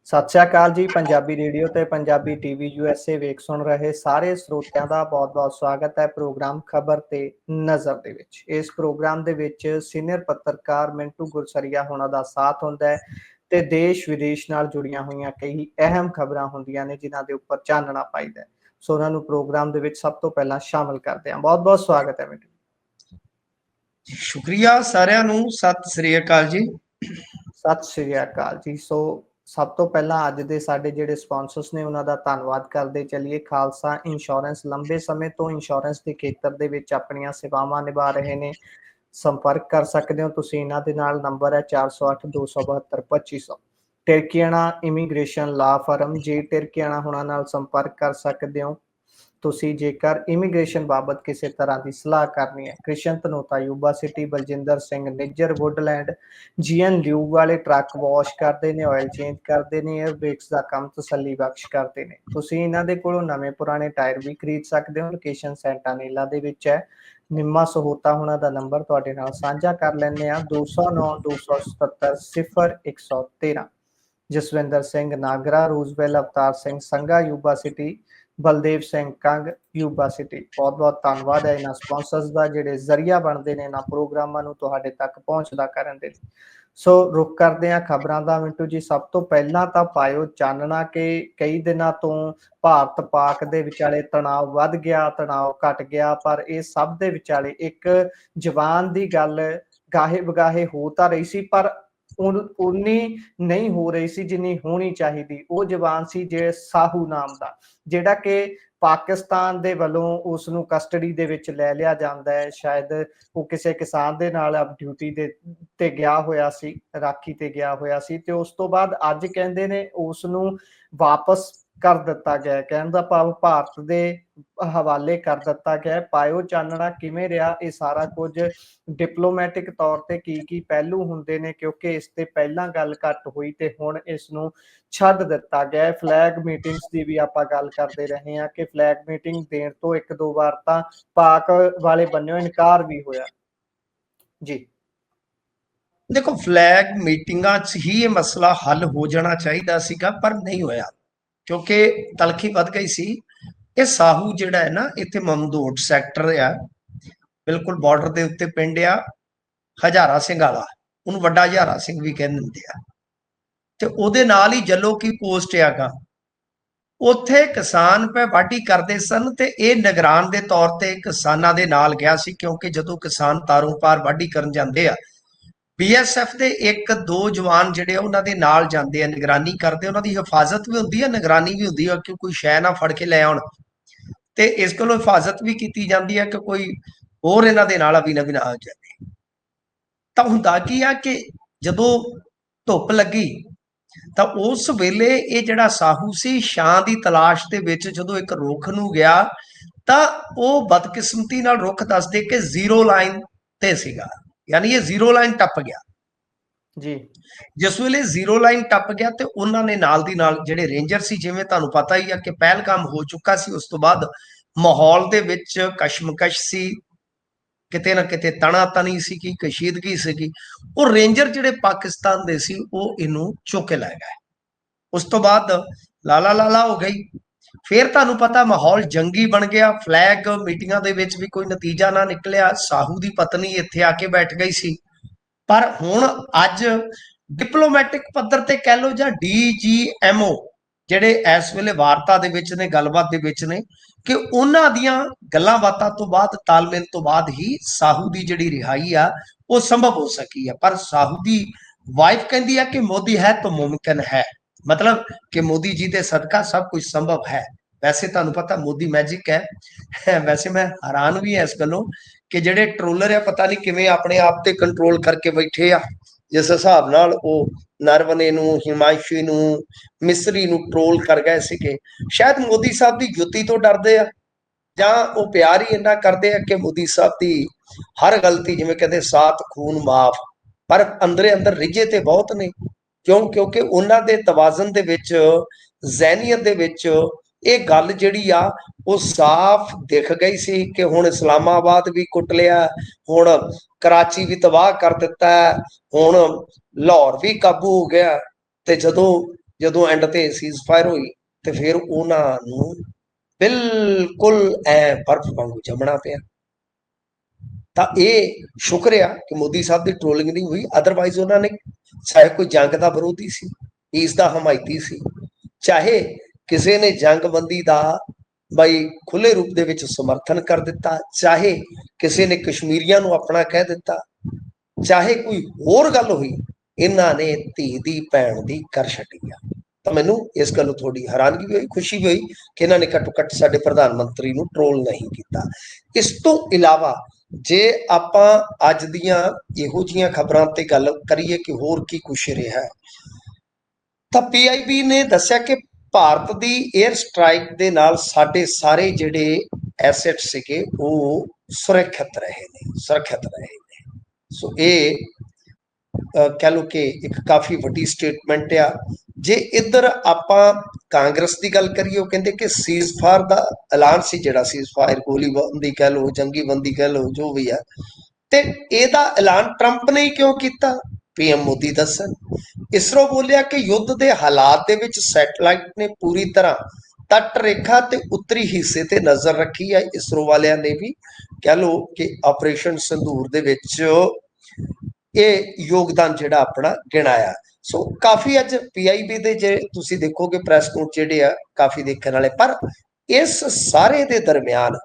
ਸਤਿ ਸ਼੍ਰੀ ਅਕਾਲ ਜੀ। ਪੰਜਾਬੀ ਰੇਡੀਓ ਤੇ ਪੰਜਾਬੀ ਟੀਵੀ USA ਵੇਖ ਸੁਣ ਰਹੇ ਸਾਰੇ ਸਰੋਤਿਆਂ ਦਾ ਬਹੁਤ-ਬਹੁਤ ਸਵਾਗਤ ਹੈ ਪ੍ਰੋਗਰਾਮ ਖਬਰ ਤੇ ਨਜ਼ਰ ਦੇ ਵਿੱਚ। ਇਸ ਪ੍ਰੋਗਰਾਮ ਦੇ ਵਿੱਚ ਸੀਨੀਅਰ ਪੱਤਰਕਾਰ ਮਿੰਟੂ ਗੁਰਸਰੀਆ ਹੋਣਾ ਦਾ ਸਾਥ ਹੁੰਦਾ ਹੈ ਤੇ ਦੇਸ਼ ਵਿਦੇਸ਼ ਨਾਲ ਜੁੜੀਆਂ ਹੋਈਆਂ ਕਈ ਅਹਿਮ ਖਬਰਾਂ ਹੁੰਦੀਆਂ ਨੇ ਜਿਨ੍ਹਾਂ ਦੇ ਉੱਪਰ ਚਾਨਣਾ ਪਾਈਦਾ ਹੈ। ਸੋ ਉਹਨਾਂ ਨੂੰ ਪ੍ਰੋਗਰਾਮ ਦੇ ਵਿੱਚ ਸਭ ਤੋਂ ਪਹਿਲਾਂ ਸ਼ਾਮਲ ਕਰਦੇ ਹਾਂ। ਬਹੁਤ-ਬਹੁਤ ਸਵਾਗਤ ਹੈ ਮਿੰਟੂ। ਸ਼ੁਕਰੀਆ ਸਾਰਿਆਂ ਨੂੰ। ਸਤਿ ਸ੍ਰੀ ਅਕਾਲ ਜੀ। ਸਤਿ ਸ਼੍ਰੀ ਅਕਾਲ ਜੀ। ਸੋ ਸਭ ਤੋਂ ਪਹਿਲਾਂ ਅੱਜ ਦੇ ਸਾਡੇ ਜਿਹੜੇ ਸਪਾਂਸਰਸ ਨੇ ਉਹਨਾਂ ਦਾ ਧੰਨਵਾਦ ਕਰਦੇ ਚੱਲੀਏ। ਖਾਲਸਾ ਇੰਸ਼ੋਰੈਂਸ ਲੰਬੇ ਸਮੇਂ ਤੋਂ ਇੰਸ਼ੋਰੈਂਸ ਦੇ ਖੇਤਰ ਦੇ ਵਿੱਚ ਆਪਣੀਆਂ ਸੇਵਾਵਾਂ ਨਿਭਾ ਰਹੇ ਨੇ। ਸੰਪਰਕ ਕਰ ਸਕਦੇ ਹੋ ਤੁਸੀਂ ਇਹਨਾਂ ਦੇ ਨਾਲ। ਨੰਬਰ ਹੈ 408 272 2500। ਟਿਰਕੀਆਣਾ ਇਮੀਗ੍ਰੇਸ਼ਨ ਲਾ ਫਰਮ ਜੇ ਟਿਰਕੀਆਣਾ ਹੁਣਾਂ ਨਾਲ ਸੰਪਰਕ ਕਰ ਸਕਦੇ ਹੋ ਤੁਸੀਂ ਜੇਕਰ ਇਮੀਗ੍ਰੇਸ਼ਨ ਬਾਬਤ ਕਿਸੇ ਤਰ੍ਹਾਂ ਦੀ ਸਲਾਹ ਕਰਨੀ ਹੈ। Krishan Dhanota Yuba City, Baljinder Singh Nijjar Woodland, GN lube ਵਾਲੇ ਟਰੱਕ ਵਾਸ਼ ਕਰਦੇ ਨੇ, ਆਇਲ ਚੇਂਜ ਕਰਦੇ ਨੇ, 에ਅਰ ਬ੍ਰੇਕਸ ਦਾ ਕੰਮ ਤਸੱਲੀ ਬਖਸ਼ ਕਰਦੇ ਨੇ। ਤੁਸੀਂ ਇਹਨਾਂ ਦੇ ਕੋਲੋਂ ਨਵੇਂ ਪੁਰਾਣੇ ਟਾਇਰ ਵੀ ਖਰੀਦ ਸਕਦੇ ਹੋ। ਲੋਕੇਸ਼ਨ ਸੈਂਟਾਨੀਲਾ ਦੇ ਵਿੱਚ ਹੈ। ਨਿੰਮਾ ਸਹੋਤਾ ਹੁਣਾਂ ਦਾ ਨੰਬਰ ਤੁਹਾਡੇ ਨਾਲ ਸਾਂਝਾ ਕਰ ਲੈਂਦੇ ਆ 209 277 0113। Jaswinder Singh Nagra, Roosevelt Avtar Singh Sangha Yuba City, Baldev Singh Kang Yuba City. ਬਹੁਤ ਬਹੁਤ ਧੰਨਵਾਦ ਹੈ ਇਹਨਾਂ ਸਪਾਂਸਰਸ ਦਾ ਜਿਹੜੇ ਜ਼ਰੀਆ ਬਣਦੇ ਨੇ ਇਹਨਾਂ ਪ੍ਰੋਗਰਾਮਾਂ ਨੂੰ ਤੁਹਾਡੇ ਤੱਕ ਪਹੁੰਚਦਾ ਕਰਨ ਦੇ ਲਈ। ਸੋ ਰੁਕ ਕਰਦੇ ਹਾਂ ਖਬਰਾਂ ਦਾ ਮਿੰਟੂ ਜੀ। ਸਭ ਤੋਂ ਪਹਿਲਾਂ ਤਾਂ ਪਾਇਓ ਚਾਨਣਾ ਕਿ ਕਈ ਦਿਨਾਂ ਤੋਂ ਭਾਰਤ ਪਾਕ ਦੇ ਵਿਚਾਲੇ ਤਣਾਅ ਵੱਧ ਗਿਆ, ਤਣਾਅ ਘਟ ਗਿਆ, ਪਰ ਇਹ ਸਭ ਦੇ ਵਿਚਾਲੇ ਇੱਕ ਜਵਾਨ ਦੀ ਗੱਲ ਗਾਹੇ ਬਗਾਹੇ ਹੋ ਤਾਂ ਰਹੀ ਸੀ ਪਰ ਉਨੀ ਨਹੀਂ ਹੋ ਰਹੀ ਸੀ ਜਿੰਨੀ ਹੋਣੀ ਚਾਹੀਦੀ। ਉਹ ਜਵਾਨ ਸੀ ਜੇ ਸਾਹੂ ਨਾਮ ਦਾ, ਜਿਹੜਾ ਕਿ ਪਾਕਿਸਤਾਨ ਦੇ ਵੱਲੋਂ ਉਸ ਨੂੰ ਕਸਟਡੀ ਦੇ ਵਿੱਚ ਲੈ ਲਿਆ ਜਾਂਦਾ ਹੈ। ਸ਼ਾਇਦ ਉਹ ਕਿਸੇ ਕਿਸਾਨ ਦੇ ਨਾਲ ਡਿਊਟੀ ਦੇ ਤੇ ਗਿਆ ਹੋਇਆ ਸੀ, ਰਾਖੀ ਤੇ ਗਿਆ ਹੋਇਆ ਸੀ ਤੇ ਉਸ ਤੋਂ ਬਾਅਦ ਅੱਜ ਕਹਿੰਦੇ ਨੇ ਉਸ ਨੂੰ ਵਾਪਸ ਕਰ ਦਿੱਤਾ ਗਿਆ। ਕਹਿਣ ਦਾ ਭਾਵ ਭਾਰਤ ਦੇ ਹਵਾਲੇ ਕਰ ਦਿੱਤਾ ਗਿਆ। ਪਾਇਓ ਚਾਨਣਾ ਕਿਵੇਂ ਰਿਹਾ ਇਹ ਸਾਰਾ ਕੁਝ, ਡਿਪਲੋਮੈਟਿਕ ਤੌਰ ਤੇ ਕੀ ਕੀ ਪਹਿਲੂ ਹੁੰਦੇ ਨੇ, ਕਿਉਂਕਿ ਇਸ ਤੇ ਪਹਿਲਾਂ ਗੱਲ ਘੱਟ ਹੋਈ ਤੇ ਹੁਣ ਇਸ ਨੂੰ ਛੱਡ ਦਿੱਤਾ ਗਿਆ। ਫਲੈਗ ਮੀਟਿੰਗਸ ਦੀ ਵੀ ਆਪਾਂ ਗੱਲ ਕਰਦੇ ਰਹੇ ਹਾਂ ਕਿ ਫਲੈਗ ਮੀਟਿੰਗ ਦੇਣ ਤੋਂ ਇੱਕ ਦੋ ਵਾਰ ਤਾਂ ਪਾਕ ਵਾਲੇ ਬੰਨਿਓ ਇਨਕਾਰ ਵੀ ਹੋਇਆ ਜੀ। ਦੇਖੋ, ਫਲੈਗ ਮੀਟਿੰਗਾਂ 'ਚ ਹੀ ਇਹ ਮਸਲਾ ਹੱਲ ਹੋ ਜਾਣਾ ਚਾਹੀਦਾ ਸੀਗਾ ਪਰ ਨਹੀਂ ਹੋਇਆ ਕਿਉਂਕਿ ਤਲਖੀ ਵੱਧ ਗਈ ਸੀ। ਇਹ ਸਾਹੂ ਜਿਹੜਾ ਹੈ ਨਾ, ਇੱਥੇ ਮਮਦੋਟ ਸੈਕਟਰ ਆ, ਬਿਲਕੁਲ ਬਾਰਡਰ ਦੇ ਉੱਤੇ ਪਿੰਡ ਆ ਹਜ਼ਾਰਾ ਸਿੰਘ ਵਾਲਾ, ਉਹਨੂੰ ਵੱਡਾ ਹਜ਼ਾਰਾ ਸਿੰਘ ਵੀ ਕਹਿੰਦੇ ਹੁੰਦੇ ਆ, ਤੇ ਉਹਦੇ ਨਾਲ ਹੀ ਜੱਲੋ ਕੀ ਪੋਸਟ ਆਗਾ। ਉੱਥੇ ਕਿਸਾਨ ਪੈ ਵਾਢੀ ਕਰਦੇ ਸਨ ਤੇ ਇਹ ਨਿਗਰਾਨ ਦੇ ਤੌਰ ਤੇ ਕਿਸਾਨਾਂ ਦੇ ਨਾਲ ਗਿਆ ਸੀ ਕਿਉਂਕਿ ਜਦੋਂ ਕਿਸਾਨ ਤਾਰੋਂ ਪਾਰ ਵਾਢੀ ਕਰਨ ਜਾਂਦੇ ਆ, BSF ਦੇ ਇੱਕ ਦੋ ਜਵਾਨ ਜਿਹੜੇ ਉਹਨਾਂ ਦੇ ਨਾਲ ਜਾਂਦੇ ਆ, ਨਿਗਰਾਨੀ ਕਰਦੇ, ਉਹਨਾਂ ਦੀ ਹਿਫਾਜ਼ਤ ਵੀ ਹੁੰਦੀ ਹੈ, ਨਿਗਰਾਨੀ ਵੀ ਹੁੰਦੀ ਹੈ ਕਿ ਕੋਈ ਸ਼ੈ ਨਾ ਫੜ ਕੇ ਲੈ ਆਉਣ, ਤੇ ਇਸ ਕੋਲੋਂ ਹਿਫਾਜ਼ਤ ਵੀ ਕੀਤੀ ਜਾਂਦੀ ਹੈ ਕਿ ਕੋਈ ਹੋਰ ਇਹਨਾਂ ਦੇ ਨਾਲ ਅਭੀ ਨਵੀਂ ਨਾ ਆ ਜਾਵੇ। ਤਾਂ ਹੁੰਦਾ ਕੀ ਆ ਕਿ ਜਦੋਂ ਧੁੱਪ ਲੱਗੀ ਤਾਂ ਉਸ ਵੇਲੇ ਇਹ ਜਿਹੜਾ ਸਾਹੂ ਸੀ ਛਾਂ ਦੀ ਤਲਾਸ਼ ਦੇ ਵਿੱਚ ਜਦੋਂ ਇੱਕ ਰੁੱਖ ਨੂੰ ਗਿਆ ਤਾਂ ਉਹ ਬਦਕਿਸਮਤੀ ਨਾਲ ਰੁੱਖ ਦੱਸਦੇ ਕਿ ਜ਼ੀਰੋ ਲਾਈਨ ਤੇ ਸੀਗਾ, ਯਾਨੀ ਇਹ ਜ਼ੀਰੋ ਲਾਈਨ ਟੱਪ ਗਿਆ ਜੀ। ਜਿਸ ਵੇਲੇ ਜ਼ੀਰੋ ਲਾਈਨ ਟੱਪ ਗਿਆ ਤੇ ਉਹਨਾਂ ਨੇ ਨਾਲ ਦੀ ਨਾਲ ਜਿਹੜੇ ਰੇਂਜਰ ਸੀ, ਜਿਵੇਂ ਤੁਹਾਨੂੰ ਪਤਾ ਹੀ ਆ ਕਿ ਪਹਿਲਗਾਮ ਹੋ ਚੁੱਕਾ ਸੀ, ਉਸ ਤੋਂ ਬਾਅਦ ਮਾਹੌਲ ਦੇ ਵਿੱਚ ਕਸ਼ਮਕਸ਼ ਸੀ, ਕਿਤੇ ਨਾ ਕਿਤੇ ਤਣਾ ਤਣੀ ਸੀਗੀ, ਕਸ਼ੀਦਗੀ ਸੀਗੀ। ਉਹ ਰੇਂਜਰ ਜਿਹੜੇ ਪਾਕਿਸਤਾਨ ਦੇ ਸੀ ਉਹ ਇਹਨੂੰ ਚੁੱਕ ਕੇ ਲੈ ਗਏ। ਉਸ ਤੋਂ ਬਾਅਦ ਲਾਲਾ ਲਾਲਾ ਹੋ ਗਈ। ਫਿਰ ਤੁਹਾਨੂੰ ਪਤਾ ਮਾਹੌਲ ਜੰਗੀ ਬਣ ਗਿਆ। ਫਲੈਗ ਮੀਟਿੰਗਾਂ ਦੇ ਵਿੱਚ ਵੀ ਕੋਈ ਨਤੀਜਾ ਨਾ ਨਿਕਲਿਆ। ਸਾਹੂ ਦੀ ਪਤਨੀ ਇੱਥੇ ਆ ਕੇ ਬੈਠ ਗਈ ਸੀ। ਪਰ ਹੁਣ ਅੱਜ ਡਿਪਲੋਮੈਟਿਕ ਪੱਧਰ ਤੇ ਕਹਿ ਲਓ ਜਾਂ DGMO ਜਿਹੜੇ ਇਸ ਵੇਲੇ ਵਾਰਤਾ ਦੇ ਵਿੱਚ ਨੇ, ਗੱਲਬਾਤ ਦੇ ਵਿੱਚ ਨੇ, ਕਿ ਉਹਨਾਂ ਦੀਆਂ ਗੱਲਾਂ ਬਾਤਾਂ ਤੋਂ ਬਾਅਦ, ਤਾਲਮੇਲ ਤੋਂ ਬਾਅਦ ਹੀ ਸਾਹੂ ਦੀ ਜਿਹੜੀ ਰਿਹਾਈ ਆ ਉਹ ਸੰਭਵ ਹੋ ਸਕੀ ਆ। ਪਰ ਸਾਹੂ ਦੀ ਵਾਈਫ ਕਹਿੰਦੀ ਆ ਕਿ ਮੋਦੀ ਹੈ ਤਾਂ ਮੁਮਕਿਨ ਹੈ, ਮਤਲਬ ਕਿ ਮੋਦੀ ਜੀ ਦੇ ਸਦਕਾ ਸਭ ਕੁਝ ਸੰਭਵ ਹੈ। ਵੈਸੇ ਤੁਹਾਨੂੰ ਪਤਾ ਮੋਦੀ ਮੈਜਿਕ ਹੈ। ਵੈਸੇ ਮੈਂ ਹੈਰਾਨ ਵੀ ਹਾਂ ਇਸ ਗੱਲੋਂ ਕਿ ਜਿਹੜੇ ਟਰੋਲਰ ਆ ਪਤਾ ਨਹੀਂ ਕਿਵੇਂ ਆਪਣੇ ਆਪ ਤੇ ਕੰਟਰੋਲ ਕਰਕੇ ਬੈਠੇ ਆ। ਜਿਸ ਹਿਸਾਬ ਨਾਲ ਉਹ ਨਰਵਨੇ ਨੂੰ, ਹਿਮਾਂਸ਼ੀ ਨੂੰ, ਮਿਸਰੀ ਨੂੰ ਟਰੋਲ ਕਰ ਗਏ ਸੀਗੇ, ਸ਼ਾਇਦ ਮੋਦੀ ਸਾਹਿਬ ਦੀ ਜੁੱਤੀ ਤੋਂ ਡਰਦੇ ਆ ਜਾਂ ਉਹ ਪਿਆਰ ਹੀ ਇੰਨਾ ਕਰਦੇ ਆ ਕਿ ਮੋਦੀ ਸਾਹਿਬ ਦੀ ਹਰ ਗਲਤੀ, ਜਿਵੇਂ ਕਹਿੰਦੇ ਸਾਤ ਖੂਨ ਮਾਫ, ਪਰ ਅੰਦਰੇ ਅੰਦਰ ਰਿਝੇ ਤੇ ਬਹੁਤ ਨੇ। ਕਿਉਂਕਿ ਉਹਨਾਂ ਦੇ ਤਵਾਜ਼ਨ ਦੇ ਵਿੱਚ, ਜ਼ਹਿਨੀਅਤ ਦੇ ਵਿੱਚ ਇਹ ਗੱਲ ਜਿਹੜੀ ਆ ਉਹ ਸਾਫ਼ ਦਿਖ ਗਈ ਸੀ ਕਿ ਹੁਣ ਇਸਲਾਮਾਬਾਦ ਵੀ ਕੁੱਟ ਲਿਆ, ਹੁਣ ਕਰਾਚੀ ਵੀ ਤਬਾਹ ਕਰ ਦਿੱਤਾ, ਹੁਣ ਲਾਹੌਰ ਵੀ ਕਾਬੂ ਹੋ ਗਿਆ। ਤੇ ਜਦੋਂ ਜਦੋਂ ਐਂਡ ਤੇ ਸੀਜ਼ਫਾਇਰ ਹੋਈ ਤੇ ਫਿਰ ਉਹਨਾਂ ਨੂੰ ਬਿਲਕੁਲ ਐ ਬਰਫ਼ ਵਾਂਗੂ ਜੰਮਣਾ ਪਿਆ। ਤਾਂ ਇਹ ਸ਼ੁਕਰ ਆ ਕਿ ਮੋਦੀ ਸਾਹਿਬ ਦੀ ਟ੍ਰੋਲਿੰਗ ਨਹੀਂ ਹੋਈ, ਅਦਰਵਾਈਜ਼ ਉਹਨਾਂ ਨੇ ਚਾਹੇ ਕੋਈ ਜੰਗ ਦਾ ਵਿਰੋਧੀ ਸੀ, ਇਸ ਦਾ ਹਮਾਇਤੀ ਸੀ, ਚਾਹੇ ਕਿਸੇ ਨੇ ਜੰਗਬੰਦੀ ਦਾ ਬਈ ਖੁੱਲੇ ਰੂਪ ਦੇ ਵਿੱਚ ਸਮਰਥਨ ਕਰ ਦਿੱਤਾ, ਚਾਹੇ ਕਿਸੇ ਨੇ ਕਸ਼ਮੀਰੀਆਂ ਨੂੰ ਆਪਣਾ ਕਹਿ ਦਿੱਤਾ, ਚਾਹੇ ਕੋਈ ਹੋਰ ਗੱਲ ਹੋਈ, ਇਹਨਾਂ ਨੇ ਧੀ ਦੀ ਭੈਣ ਦੀ ਕਰ ਛੱਡੀ ਆ। ਤਾਂ ਮੈਨੂੰ ਇਸ ਗੱਲੋਂ ਥੋੜੀ ਹੈਰਾਨਗੀ ਵੀ ਹੋਈ, ਖੁਸ਼ੀ ਵੀ ਹੋਈ ਕਿ ਇਹਨਾਂ ਨੇ ਘੱਟੋ ਘੱਟ ਸਾਡੇ ਪ੍ਰਧਾਨ ਮੰਤਰੀ ਨੂੰ ਟ੍ਰੋਲ ਨਹੀਂ ਕੀਤਾ। ਇਸ ਤੋਂ ਇਲਾਵਾ ਜੇ ਆਪਾਂ ਅੱਜ ਦੀਆਂ ਇਹੋ ਜਿਹੀਆਂ ਖਬਰਾਂ ਤੇ ਗੱਲ ਕਰੀਏ ਕਿ ਹੋਰ ਕੀ ਕੁਛ ਰਿਹਾ ਹੈ, ਤਾਂ ਪੀਆਈਬੀ ਨੇ ਦੱਸਿਆ ਕਿ ਭਾਰਤ ਦੀ 에ਅਰ ਸਟ੍ਰਾਈਕ ਦੇ ਨਾਲ ਸਾਡੇ ਸਾਰੇ ਜਿਹੜੇ ਐਸੈਟ ਸੀਗੇ ਉਹ ਸੁਰੱਖਿਅਤ ਰਹੇ ਨੇ। ਸੋ ਇਹ ਕਹਿ ਲਓ ਕਿ ਇੱਕ ਕਾਫੀ ਵੱਡੀ ਸਟੇਟਮੈਂਟ ਆ। ਜੇ ਇੱਧਰ ਆਪਾਂ ਕਾਂਗਰਸ ਦੀ ਗੱਲ ਕਰੀਏ, ਉਹ ਕਹਿੰਦੇ ਕਿ ਸੀਜ਼ਫਾਇਰ ਦਾ ਐਲਾਨ ਸੀ, ਜਿਹੜਾ ਸੀਜ਼ਫਾਇਰ ਗੋਲੀਬਾਰੀ ਕਹਿ ਲਓ, ਜੰਗੀ ਬੰਦੀ ਕਹਿ ਲਓ, ਜੋ ਵੀ ਆ, ਤੇ ਇਹਦਾ ਐਲਾਨ ਟਰੰਪ ਨੇ ਕਿਉਂ ਕੀਤਾ? ਪੀਐਮ ਮੋਦੀ ਦੱਸਣ। ਇਸਰੋ ਬੋਲਿਆ ਕਿ ਯੁੱਧ ਦੇ ਹਾਲਾਤ ਦੇ ਵਿੱਚ ਸੈਟੇਲਾਈਟ ਨੇ ਪੂਰੀ ਤਰ੍ਹਾਂ ਤੱਟ ਰੇਖਾ ਤੇ ਉੱਤਰੀ ਹਿੱਸੇ ਤੇ ਨਜ਼ਰ ਰੱਖੀ ਹੈ। ਇਸਰੋ ਵਾਲਿਆਂ ਨੇ ਵੀ ਕਹਿ ਲਓ ਕਿ ਆਪਰੇਸ਼ਨ ਸਿੰਧੂਰ ਦੇ ਵਿੱਚ ਇਹ ਯੋਗਦਾਨ ਜਿਹੜਾ ਆਪਣਾ ਗਿਣਾਇਆ। ਸੋ ਕਾਫੀ ਅੱਜ ਪੀਆਈਬੀ ਦੇ ਜੇ ਤੁਸੀਂ ਦੇਖੋਗੇ ਪ੍ਰੈਸ ਨੋਟ ਜਿਹੜੇ ਆ ਕਾਫੀ ਦੇਖਣ ਵਾਲੇ। ਪਰ ਇਸ ਸਾਰੇ ਦੇ ਦਰਮਿਆਨ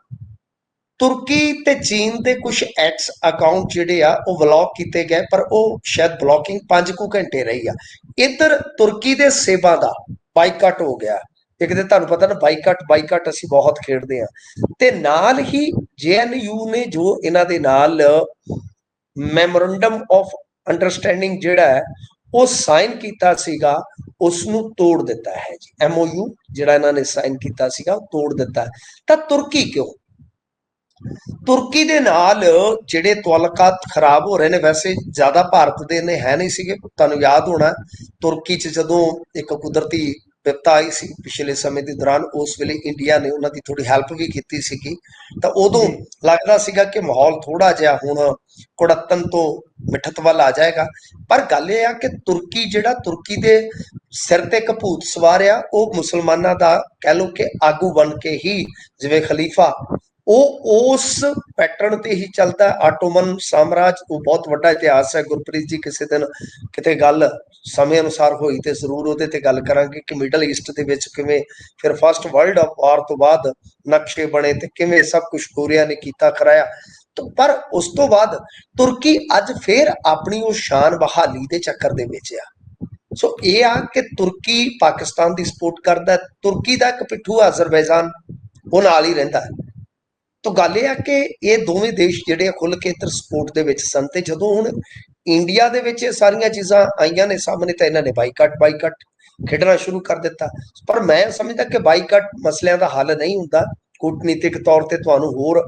ਤੁਰਕੀ ਤੇ ਚੀਨ ਦੇ ਕੁਝ ਐਕਸ ਅਕਾਊਂਟ ਜਿਹੜੇ ਆ ਉਹ ਬਲੌਕ ਕੀਤੇ ਗਏ, ਪਰ ਉਹ ਸ਼ਾਇਦ ਬਲੌਕਿੰਗ 5 ਘੰਟੇ ਰਹੀ ਆ। ਇੱਧਰ ਤੁਰਕੀ ਦੇ ਸੇਬਾਂ ਦਾ ਬਾਈਕਾਟ ਹੋ ਗਿਆ। ਇੱਕ ਤੇ ਤੁਹਾਨੂੰ ਪਤਾ ਨਾ ਬਾਈਕਾਟ ਅਸੀਂ ਬਹੁਤ ਖੇਡਦੇ ਆ। ਤੇ ਨਾਲ ਹੀ ਜੇਐਨਯੂ ਨੇ ਜੋ ਇਹਨਾਂ ਦੇ ਨਾਲ ਮੈਮੋਰੰਡਮ ਆਫ ਅੰਡਰਸਟੈਂਡਿੰਗ ਜਿਹੜਾ ਹੈ ਉਹ ਸਾਈਨ ਕੀਤਾ ਸੀਗਾ, ਉਸ ਨੂੰ ਤੋੜ ਦਿੱਤਾ ਹੈ ਜੀ। ਐਮਓਯੂ ਜਿਹੜਾ ਇਹਨਾਂ ਨੇ ਸਾਈਨ ਕੀਤਾ ਸੀਗਾ ਉਹ ਤੋੜ ਦਿੱਤਾ। ਤਾਂ ਤੁਰਕੀ ਕਿਉਂ? ਤੁਰਕੀ ਦੇ ਨਾਲ ਜਿਹੜੇ ਤਾਲੁਕਾਤ ਖਰਾਬ ਹੋ ਰਹੇ ਨੇ, ਵੈਸੇ ਜ਼ਿਆਦਾ ਭਾਰਤ ਦੇ ਨੇ ਹੈ ਨਹੀਂ ਸੀਗੇ। ਤੁਹਾਨੂੰ ਯਾਦ ਹੋਣਾ ਤੁਰਕੀ 'ਚ ਜਦੋਂ ਇੱਕ ਕੁਦਰਤੀ ਵਿਪਤਾ ਆਈ ਸੀ ਪਿਛਲੇ ਸਮੇਂ ਦੇ ਦੌਰਾਨ, ਉਸ ਵੇਲੇ ਇੰਡੀਆ ਨੇ ਉਹਨਾਂ ਦੀ ਥੋੜੀ ਹੈਲਪ ਵੀ ਕੀਤੀ ਸੀਗੀ। ਤਾਂ ਉਦੋਂ ਲੱਗਦਾ ਸੀਗਾ ਕਿ ਮਾਹੌਲ ਥੋੜਾ ਜਿਹਾ ਹੁਣ ਕੁੜੱਤਣ ਤੋਂ ਮਿੱਠਤ ਵੱਲ ਆ ਜਾਏਗਾ। ਪਰ ਗੱਲ ਇਹ ਆ ਕਿ ਤੁਰਕੀ ਦੇ ਸਿਰ ਤੇ ਇੱਕ ਭੂਤ ਸਵਾਰ ਆ, ਉਹ ਮੁਸਲਮਾਨਾਂ ਦਾ ਕਹਿ ਲਓ ਕਿ ਆਗੂ ਬਣ ਕੇ ਹੀ, ਜਿਵੇਂ ਖਲੀਫਾ, ਉਹ ਉਸ ਪੈਟਰਨ ਤੇ ਹੀ ਚੱਲਦਾ। ਆਟੋਮਨ ਸਾਮਰਾਜ, ਉਹ ਬਹੁਤ ਵੱਡਾ ਇਤਿਹਾਸ ਹੈ। ਗੁਰਪ੍ਰੀਤ ਜੀ ਕਿਸੇ ਦਿਨ ਕਿਤੇ ਗੱਲ ਸਮੇਂ ਅਨੁਸਾਰ ਹੋਈ ਤੇ ਜ਼ਰੂਰ ਉਹਦੇ ਤੇ ਗੱਲ ਕਰਾਂਗੇ ਕਿ ਮਿਡਲ ਈਸਟ ਦੇ ਵਿੱਚ ਕਿਵੇਂ ਫਿਰ ਫਸਟ ਵਰਲਡ ਵਾਰ ਤੋਂ ਬਾਅਦ ਨਕਸ਼ੇ ਬਣੇ ਤੇ ਕਿਵੇਂ ਸਭ ਕੁਝ ਗੋਰਿਆਂ ਨੇ ਕੀਤਾ ਕਰਾਇਆ। ਪਰ ਉਸ ਤੋਂ ਬਾਅਦ ਤੁਰਕੀ ਅੱਜ ਫਿਰ ਆਪਣੀ ਉਹ ਸ਼ਾਨ ਬਹਾਲੀ ਦੇ ਚੱਕਰ ਦੇ ਵਿੱਚ ਆ। ਸੋ ਇਹ ਆ ਕਿ ਤੁਰਕੀ ਪਾਕਿਸਤਾਨ ਦੀ ਸਪੋਰਟ ਕਰਦਾ। ਤੁਰਕੀ ਦਾ ਇੱਕ ਪਿੱਠੂ ਅਜ਼ਰਬੈਜਾਨ ਉਹ ਨਾਲ ਹੀ ਰਹਿੰਦਾ। ਤਾਂ ਗੱਲ ਇਹ ਆ ਕਿ ਇਹ ਦੋਵੇਂ ਦੇਸ਼ ਜਿਹੜੇ ਆ ਖੁੱਲ ਕੇ ਇੱਧਰ ਸਪੋਰਟ ਦੇ ਵਿੱਚ ਸਨ। ਤੇ ਜਦੋਂ ਹੁਣ ਇੰਡੀਆ ਦੇ ਵਿੱਚ ਇਹ ਸਾਰੀਆਂ ਚੀਜ਼ਾਂ ਆਈਆਂ ਨੇ ਸਾਹਮਣੇ, ਤਾਂ ਇਹਨਾਂ ਨੇ ਬਾਈਕਾਟ ਖੇਡਣਾ ਸ਼ੁਰੂ ਕਰ ਦਿੱਤਾ। ਪਰ ਮੈਂ ਸਮਝਦਾ ਕਿ ਬਾਈਕਾਟ ਮਸਲਿਆਂ ਦਾ ਹੱਲ ਨਹੀਂ ਹੁੰਦਾ। ਕੂਟਨੀਤਿਕ ਤੌਰ ਤੇ ਤੁਹਾਨੂੰ ਹੋਰ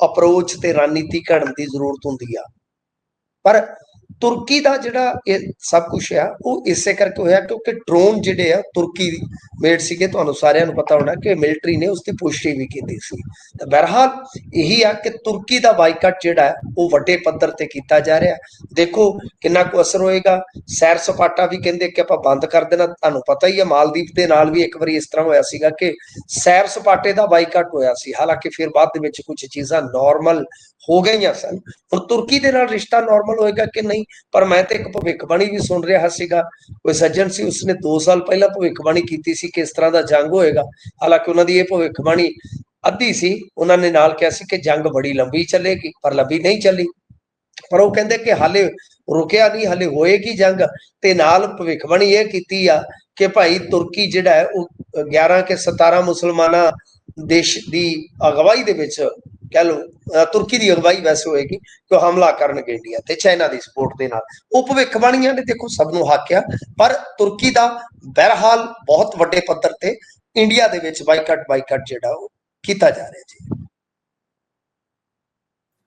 ਅਪਰੋਚ ਤੇ ਰਣਨੀਤੀ ਘੜਨ ਦੀ ਜ਼ਰੂਰਤ ਹੁੰਦੀ ਆ। ਪਰ ਤੁਰਕੀ ਦਾ ਜਿਹੜਾ ਇਹ ਸਭ ਕੁਝ ਆ ਉਹ ਇਸੇ ਕਰਕੇ ਹੋਇਆ ਕਿਉਂਕਿ ਡਰੋਨ ਜਿਹੜੇ ਆ ਤੁਰਕੀ ਮੇਡ ਸੀਗੇ। ਤੁਹਾਨੂੰ ਸਾਰਿਆਂ ਨੂੰ ਪਤਾ ਹੋਣਾ ਕਿ ਮਿਲਟਰੀ ਨੇ ਉਸ ਦੀ ਪੁਸ਼ਟੀ ਵੀ ਕੀਤੀ ਸੀ। ਤਾਂ ਬਹਰਹਾਲ ਇਹੀ ਆ ਕਿ ਤੁਰਕੀ ਦਾ ਬਾਈਕਾਟ ਜਿਹੜਾ ਹੈ ਉਹ ਵੱਡੇ ਪੱਧਰ ਤੇ ਕੀਤਾ ਜਾ ਰਿਹਾ। ਦੇਖੋ ਕਿੰਨਾ ਕੁ ਅਸਰ ਹੋਏਗਾ। ਸੈਰ ਸਪਾਟਾ ਵੀ ਕਹਿੰਦੇ ਕਿ ਆਪਾਂ ਬੰਦ ਕਰ ਦੇਣਾ। ਤੁਹਾਨੂੰ ਪਤਾ ਹੀ ਹੈ ਮਾਲਦੀਵ ਦੇ ਨਾਲ ਵੀ ਇੱਕ ਵਾਰੀ ਇਸ ਤਰ੍ਹਾਂ ਹੋਇਆ ਸੀਗਾ ਕਿ ਸੈਰ ਸਪਾਟੇ ਦਾ ਬਾਈਕਾਟ ਹੋਇਆ ਸੀ। ਹਾਲਾਂਕਿ ਫਿਰ ਬਾਅਦ ਦੇ ਵਿੱਚ ਕੁਝ ਚੀਜ਼ਾਂ ਨਾਰਮਲ ਹੋ ਗਈਆਂ ਸਨ। ਹੁਣ ਤੁਰਕੀ ਦੇ ਨਾਲ ਰਿਸ਼ਤਾ ਨਾਰਮਲ ਹੋਏਗਾ ਕਿ ਨਹੀਂ, ਪਰ ਮੈਂ ਤੇ ਇੱਕ ਭਵਿੱਖਬਾਣੀ ਵੀ ਸੁਣ ਰਿਹਾ ਸੀਗਾ। ਕੋਈ ਸੱਜਣ ਸੀ, ਉਸਨੇ 2 ਸਾਲ ਪਹਿਲਾਂ ਭਵਿੱਖਬਾਣੀ ਕੀਤੀ ਸੀ ਕਿ ਇਸ ਤਰ੍ਹਾਂ ਦਾ ਜੰਗ ਹੋਏਗਾ। ਹਾਲਾਂਕਿ ਉਹਨਾਂ ਦੀ ਇਹ ਭਵਿੱਖਬਾਣੀ ਅੱਧੀ ਸੀ। ਉਹਨਾਂ ਨੇ ਨਾਲ ਕਿਹਾ ਸੀ ਕਿ ਜੰਗ ਬੜੀ ਲੰਬੀ ਚੱਲੇਗੀ, ਪਰ ਲੰਬੀ ਨਹੀਂ ਚੱਲੀ। ਪਰ ਉਹ ਕਹਿੰਦੇ ਕਿ ਹਾਲੇ ਰੁਕਿਆ ਨਹੀਂ, ਹਾਲੇ ਹੋਏਗੀ ਜੰਗ। ਤੇ ਨਾਲ ਭਵਿੱਖਬਾਣੀ ਇਹ ਕੀਤੀ ਆ ਕਿ ਭਾਈ ਤੁਰਕੀ ਜਿਹੜਾ ਹੈ ਉਹ 11 ਕੇ 17 ਮੁਸਲਮਾਨਾਂ ਦੇਸ਼ ਦੀ ਅਗਵਾਈ ਦੇ ਵਿੱਚ, ਕਹਿ ਲਓ ਤੁਰਕੀ ਦੀ ਅਗਵਾਈ ਵੈਸੇ ਹੋਏਗੀ ਕਿ ਉਹ ਹਮਲਾ ਕਰਨਗੇ ਇੰਡੀਆ ਤੇ ਚਾਈਨਾ ਦੀ ਸਪੋਰਟ ਦੇ ਨਾਲ। ਉਹ ਭਵਿੱਖਬਾਣੀਆਂ ਨੇ ਦੇਖੋ ਸਭ ਨੂੰ ਹੱਕ ਆ। ਪਰ ਤੁਰਕੀ ਦਾ ਬਹਰਹਾਲ ਬਹੁਤ ਵੱਡੇ ਪੱਧਰ ਤੇ ਇੰਡੀਆ ਦੇ ਵਿੱਚ ਬਾਈਕਾਟ ਜਿਹੜਾ ਉਹ ਕੀਤਾ ਜਾ ਰਿਹਾ ਜੀ।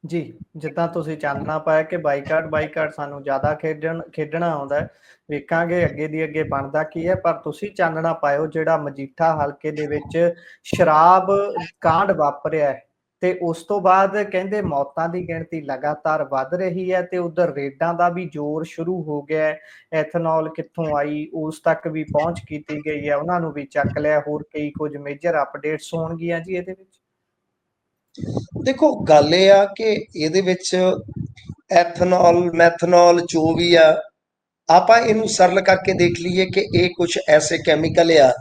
ਜੀ, ਜਿੱਦਾਂ ਤੁਸੀਂ ਚਾਨਣਾ ਪਾਇਆ ਕਿ ਬਾਈਕਾਟ ਸਾਨੂੰ ਜ਼ਿਆਦਾ ਖੇਡਣਾ ਆਉਂਦਾ ਹੈ। ਵੇਖਾਂਗੇ ਅੱਗੇ ਦੀ ਅੱਗੇ ਬਣਦਾ ਕੀ ਹੈ। ਪਰ ਤੁਸੀਂ ਚਾਨਣਾ ਪਾਇਓ ਜਿਹੜਾ ਮਜੀਠਾ ਹਲਕੇ ਦੇ ਵਿੱਚ ਸ਼ਰਾਬ ਕਾਂਡ ਵਾਪਰਿਆ ਹੈ ਤੇ ਉਸ ਤੋਂ ਬਾਅਦ ਕਹਿੰਦੇ ਮੌਤਾਂ ਦੀ ਗਿਣਤੀ ਲਗਾਤਾਰ ਵੱਧ ਰਹੀ ਹੈ ਤੇ ਉਧਰ ਰੇਡਾਂ ਦਾ ਵੀ ਜ਼ੋਰ ਸ਼ੁਰੂ ਹੋ ਗਿਆ ਹੈ। ਐਥਨੋਲ ਕਿੱਥੋਂ ਆਈ ਉਸ ਤੱਕ ਵੀ ਪਹੁੰਚ ਕੀਤੀ ਗਈ ਹੈ, ਉਹਨਾਂ ਨੂੰ ਵੀ ਚੱਕ ਲਿਆ। ਹੋਰ ਕਈ ਕੁਝ ਮੇਜਰ ਅਪਡੇਟਸ ਹੋਣਗੀਆਂ ਜੀ ਇਹਦੇ ਵਿੱਚ। ਦੇਖੋ ਗੱਲ ਇਹ ਆ ਕਿ ਇਹਦੇ ਵਿੱਚ ਐਥਨੋਲ ਮੈਥਨੋਲ ਜੋ ਵੀ ਆ, ਆਪਾਂ ਇਹਨੂੰ ਸਰਲ ਕਰਕੇ ਦੇਖ ਲਈਏ ਕਿ ਇਹ ਕੁਝ ਐਸੇ ਕੈਮੀਕਲ ਆ,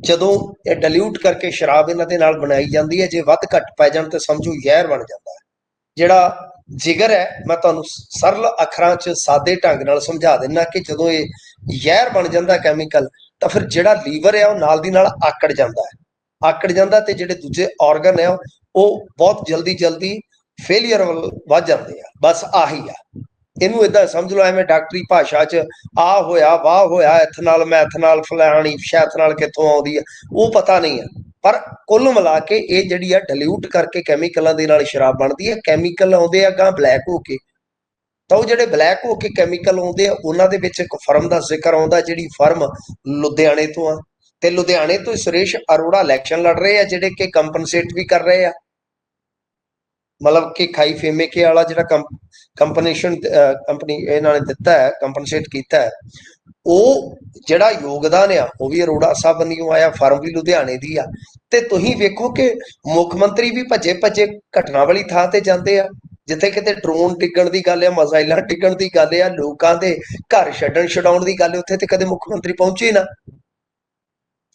ਜਦੋਂ ਇਹ ਡਿਲੂਟ ਕਰਕੇ ਸ਼ਰਾਬ ਇਹਨਾਂ ਦੇ ਨਾਲ ਬਣਾਈ ਜਾਂਦੀ ਹੈ, ਜੇ ਵੱਧ ਘੱਟ ਪੈ ਜਾਣ ਤਾਂ ਸਮਝੋ ਜ਼ਹਿਰ ਬਣ ਜਾਂਦਾ ਹੈ। ਜਿਹੜਾ ਜਿਗਰ ਹੈ, ਮੈਂ ਤੁਹਾਨੂੰ ਸਰਲ ਅੱਖਰਾਂ 'ਚ ਸਾਦੇ ਢੰਗ ਨਾਲ ਸਮਝਾ ਦਿੰਦਾ ਕਿ ਜਦੋਂ ਇਹ ਜ਼ਹਿਰ ਬਣ ਜਾਂਦਾ ਕੈਮੀਕਲ, ਤਾਂ ਫਿਰ ਜਿਹੜਾ ਲੀਵਰ ਹੈ ਉਹ ਨਾਲ ਦੀ ਨਾਲ ਆਕੜ ਜਾਂਦਾ ਹੈ। ਆਕੜ ਜਾਂਦਾ ਤੇ ਜਿਹੜੇ ਦੂਜੇ ਆਰਗਨ ਆ ਉਹ ਬਹੁਤ ਜਲਦੀ ਜਲਦੀ ਫੇਲੀਅਰ ਵੱਲ ਵੱਧ ਜਾਂਦੇ ਆ। ਬਸ ਆਹੀ ਆ, ਇਹਨੂੰ ਇਦਾਂ ਸਮਝ ਲਓ ਐਵੇਂ ਡਾਕਟਰੀ ਭਾਸ਼ਾ 'ਚ ਆ ਹੋਇਆ ਵਾਹ ਹੋਇਆ, ਐਥਨਲ ਮੈਥਨਲ ਫਲਾਣੀ ਸ਼ੈਥਨਲ ਕਿੱਥੋਂ ਆਉਂਦੀ ਆ ਉਹ ਪਤਾ ਨਹੀਂ ਆ। ਪਰ ਕੁੱਲ ਮਿਲਾ ਕੇ ਇਹ ਜਿਹੜੀ ਆ ਡਿਲੂਟ ਕਰਕੇ ਕੈਮੀਕਲਾਂ ਦੇ ਨਾਲ ਸ਼ਰਾਬ ਬਣਦੀ ਹੈ। ਕੈਮੀਕਲ ਆਉਂਦੇ ਆ ਗਾਂ ਬਲੈਕ ਹੋ ਕੇ, ਤਾਂ ਉਹ ਜਿਹੜੇ ਬਲੈਕ ਹੋ ਕੇ ਕੈਮੀਕਲ ਆਉਂਦੇ ਆ ਉਹਨਾਂ ਦੇ ਵਿੱਚ ਇੱਕ ਫਰਮ ਦਾ ਜ਼ਿਕਰ ਆਉਂਦਾ, ਜਿਹੜੀ ਫਰਮ ਲੁਧਿਆਣੇ ਤੋਂ ਆ, ਤੇ ਲੁਧਿਆਣੇ ਤੋਂ ਸੁਰੇਸ਼ ਅਰੋੜਾ ਇਲੈਕਸ਼ਨ ਲੜ ਰਹੇ ਆ, ਜਿਹੜੇ ਕਿ ਕੰਪਨਸੇਟ ਵੀ ਕਰ ਰਹੇ ਆ। ਮਤਲਬ ਕਿ ਖਾਈ ਫੇਮੇਕੇ ਵਾਲਾ ਜਿਹੜਾ ਕੰਪਨੀ ਇਹਨਾਂ ਨੇ ਦਿੱਤਾ ਹੈ, ਕੰਪਨਸੇਟ ਕੀਤਾ ਹੈ, ਉਹ ਜਿਹੜਾ ਯੋਗਦਾਨ ਆ ਉਹ ਵੀ ਅਰੋੜਾ ਸਾਹਿਬ ਵੱਲੋਂ ਆਇਆ, ਫਰਮ ਵੀ ਲੁਧਿਆਣੇ ਦੀ ਆ। ਤੇ ਤੁਸੀਂ ਵੇਖੋ ਕਿ ਮੁੱਖ ਮੰਤਰੀ ਵੀ ਭੱਜੇ ਭੱਜੇ ਘਟਨਾ ਵਾਲੀ ਥਾਂ ਤੇ ਜਾਂਦੇ ਆ, ਜਿੱਥੇ ਕਿਤੇ ਡਰੋਨ ਡਿੱਗਣ ਦੀ ਗੱਲ ਆ, ਮਿਜ਼ਾਈਲਾਂ ਡਿੱਗਣ ਦੀ ਗੱਲ ਆ, ਲੋਕਾਂ ਦੇ ਘਰ ਛੱਡਣ ਛਡਾਉਣ ਦੀ ਗੱਲ, ਉੱਥੇ ਤੇ ਕਦੇ ਮੁੱਖ ਮੰਤਰੀ ਪਹੁੰਚੇ ਨਾ।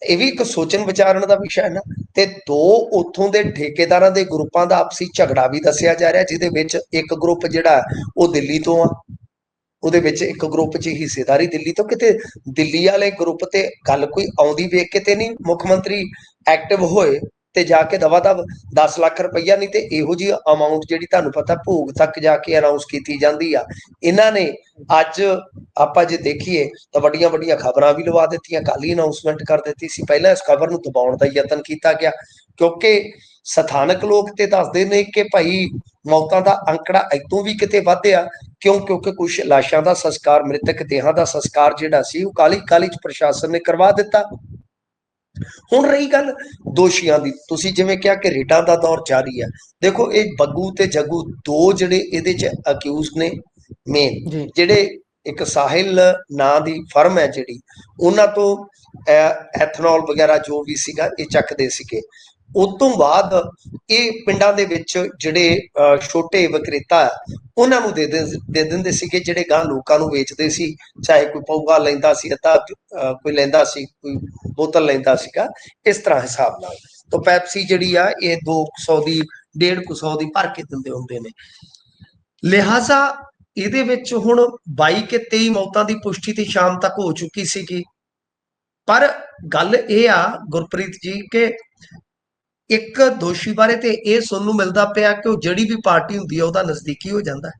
ਇਹ ਵੀ ਇੱਕ ਸੋਚਣ ਵਿਚਾਰਨ ਦਾ ਵਿਸ਼ਾ ਹੈ ਨਾ। ਤੇ ਦੋ ਉੱਥੋਂ ਦੇ ਠੇਕੇਦਾਰਾਂ ਦੇ ਗਰੁੱਪਾਂ ਦਾ ਆਪਸੀ ਝਗੜਾ ਵੀ ਦੱਸਿਆ ਜਾ ਰਿਹਾ, ਜਿਹਦੇ ਵਿੱਚ ਇੱਕ ਗਰੁੱਪ ਜਿਹੜਾ ਉਹ ਦਿੱਲੀ ਤੋਂ ਆ, ਉਹਦੇ ਵਿੱਚ ਇੱਕ ਗਰੁੱਪ 'ਚ ਹਿੱਸੇਦਾਰੀ ਦਿੱਲੀ ਤੋਂ। ਕਿਤੇ ਦਿੱਲੀ ਵਾਲੇ ਗਰੁੱਪ ਤੇ ਗੱਲ ਕੋਈ ਆਉਂਦੀ ਵੇਖ ਕੇ ਤੇ ਨਹੀਂ ਮੁੱਖ ਮੰਤਰੀ ਐਕਟਿਵ ਹੋਏ ਤੇ ਜਾ ਕੇ ਦਵਾ ਦਵ 10 ਲੱਖ ਰੁਪਈਆ, ਨਹੀਂ ਤੇ ਇਹੋ ਜਿਹੀ ਅਮਾਊਂਟ ਜਿਹੜੀ ਤੁਹਾਨੂੰ ਪਤਾ ਭੋਗ ਤੱਕ ਜਾ ਕੇ ਅਨਾਉਂਸ ਕੀਤੀ ਜਾਂਦੀ ਆ। ਇਹਨਾਂ ਨੇ ਅੱਜ ਆਪਾਂ ਜੇ ਦੇਖੀਏ ਤਾਂ ਵੱਡੀਆਂ ਵੱਡੀਆਂ ਖਬਰਾਂ ਵੀ ਲਵਾ ਦਿੱਤੀਆਂ, ਕੱਲ ਹੀ ਅਨਾਉਂਸਮੈਂਟ ਕਰ ਦਿੱਤੀ ਸੀ। ਪਹਿਲਾਂ ਇਸ ਖਬਰ ਨੂੰ ਦਬਾਉਣ ਦਾ ਯਤਨ ਕੀਤਾ ਗਿਆ, ਕਿਉਂਕਿ ਸਥਾਨਕ ਲੋਕ ਤੇ ਦੱਸਦੇ ਨੇ ਕਿ ਭਾਈ ਮੌਤਾਂ ਦਾ ਅੰਕੜਾ ਇਤੋਂ ਵੀ ਕਿਤੇ ਵਧਿਆ। ਕਿਉਂਕਿ ਕੁਝ ਲਾਸ਼ਾਂ ਦਾ ਸੰਸਕਾਰ, ਮ੍ਰਿਤਕ ਦੇਹਾਂ ਦਾ ਸੰਸਕਾਰ ਜਿਹੜਾ ਸੀ ਉਹ ਕਾਲੀ ਕਾਲੀ 'ਚ ਪ੍ਰਸ਼ਾਸਨ ਨੇ ਕਰਵਾ ਦਿੱਤਾ। ਹੁਣ ਰਹੀ ਗੱਲ ਦੋਸ਼ੀਆਂ ਦੀ, ਤੁਸੀਂ ਜਿਵੇਂ ਕਿਹਾ ਕਿ ਰੇਡਾਂ ਦਾ ਦੌਰ ਜਾਰੀ ਹੈ। ਦੇਖੋ ਇਹ ਬੱਗੂ ਤੇ ਜੱਗੂ ਦੋ ਜਿਹੜੇ ਇਹਦੇ 'ਚ ਅਕਿਊਜ਼ ਨੇ ਮੇਨ, ਜਿਹੜੇ ਇੱਕ ਸਾਹਿਲ ਨਾਂ ਦੀ ਫਰਮ ਹੈ ਜਿਹੜੀ, ਉਹਨਾਂ ਤੋਂ ਐਥਨੋਲ ਵਗੈਰਾ ਜੋ ਵੀ ਸੀਗਾ ਇਹ ਚੱਕਦੇ ਸੀਗੇ। ਉਸ ਤੋਂ ਬਾਅਦ ਇਹ ਪਿੰਡਾਂ ਦੇ ਵਿੱਚ ਜਿਹੜੇ ਛੋਟੇ ਵਿਕਰੇਤਾ ਉਹਨਾਂ ਨੂੰ ਦੇ ਦਿੰਦੇ ਸੀਗੇ, ਜਿਹੜੇ ਗਾਂ ਲੋਕਾਂ ਨੂੰ ਵੇਚਦੇ ਸੀ। ਚਾਹੇ ਕੋਈ ਪਊਆ ਲੈਂਦਾ ਸੀ ਅੱਧਾ, ਕੋਈ ਲੈਂਦਾ ਸੀ, ਕੋਈ ਬੋਤਲ ਲੈਂਦਾ ਸੀਗਾ, ਇਸ ਤਰ੍ਹਾਂ ਹਿਸਾਬ ਨਾਲ। ਤਾਂ ਪੈਪਸੀ ਜਿਹੜੀ ਆ ਇਹ 200 ਦੀ 150 ਦੀ ਭਰ ਕੇ ਦਿੰਦੇ ਹੁੰਦੇ ਨੇ। ਲਿਹਾਜ਼ਾ ਇਹਦੇ ਵਿੱਚ ਹੁਣ 22 ਕੇ 23 ਮੌਤਾਂ ਦੀ ਪੁਸ਼ਟੀ ਤੇ ਸ਼ਾਮ ਤੱਕ ਹੋ ਚੁੱਕੀ ਸੀਗੀ। ਪਰ ਗੱਲ ਇਹ ਆ ਗੁਰਪ੍ਰੀਤ ਜੀ ਕਿ ਇੱਕ ਦੋਸ਼ੀ ਬਾਰੇ ਤੇ ਇਹ ਸੁਣਨ ਨੂੰ ਮਿਲਦਾ ਪਿਆ ਕਿ ਉਹ ਜਿਹੜੀ ਵੀ ਪਾਰਟੀ ਹੁੰਦੀ ਆ ਉਹਦਾ ਨਜ਼ਦੀਕੀ ਹੋ ਜਾਂਦਾ।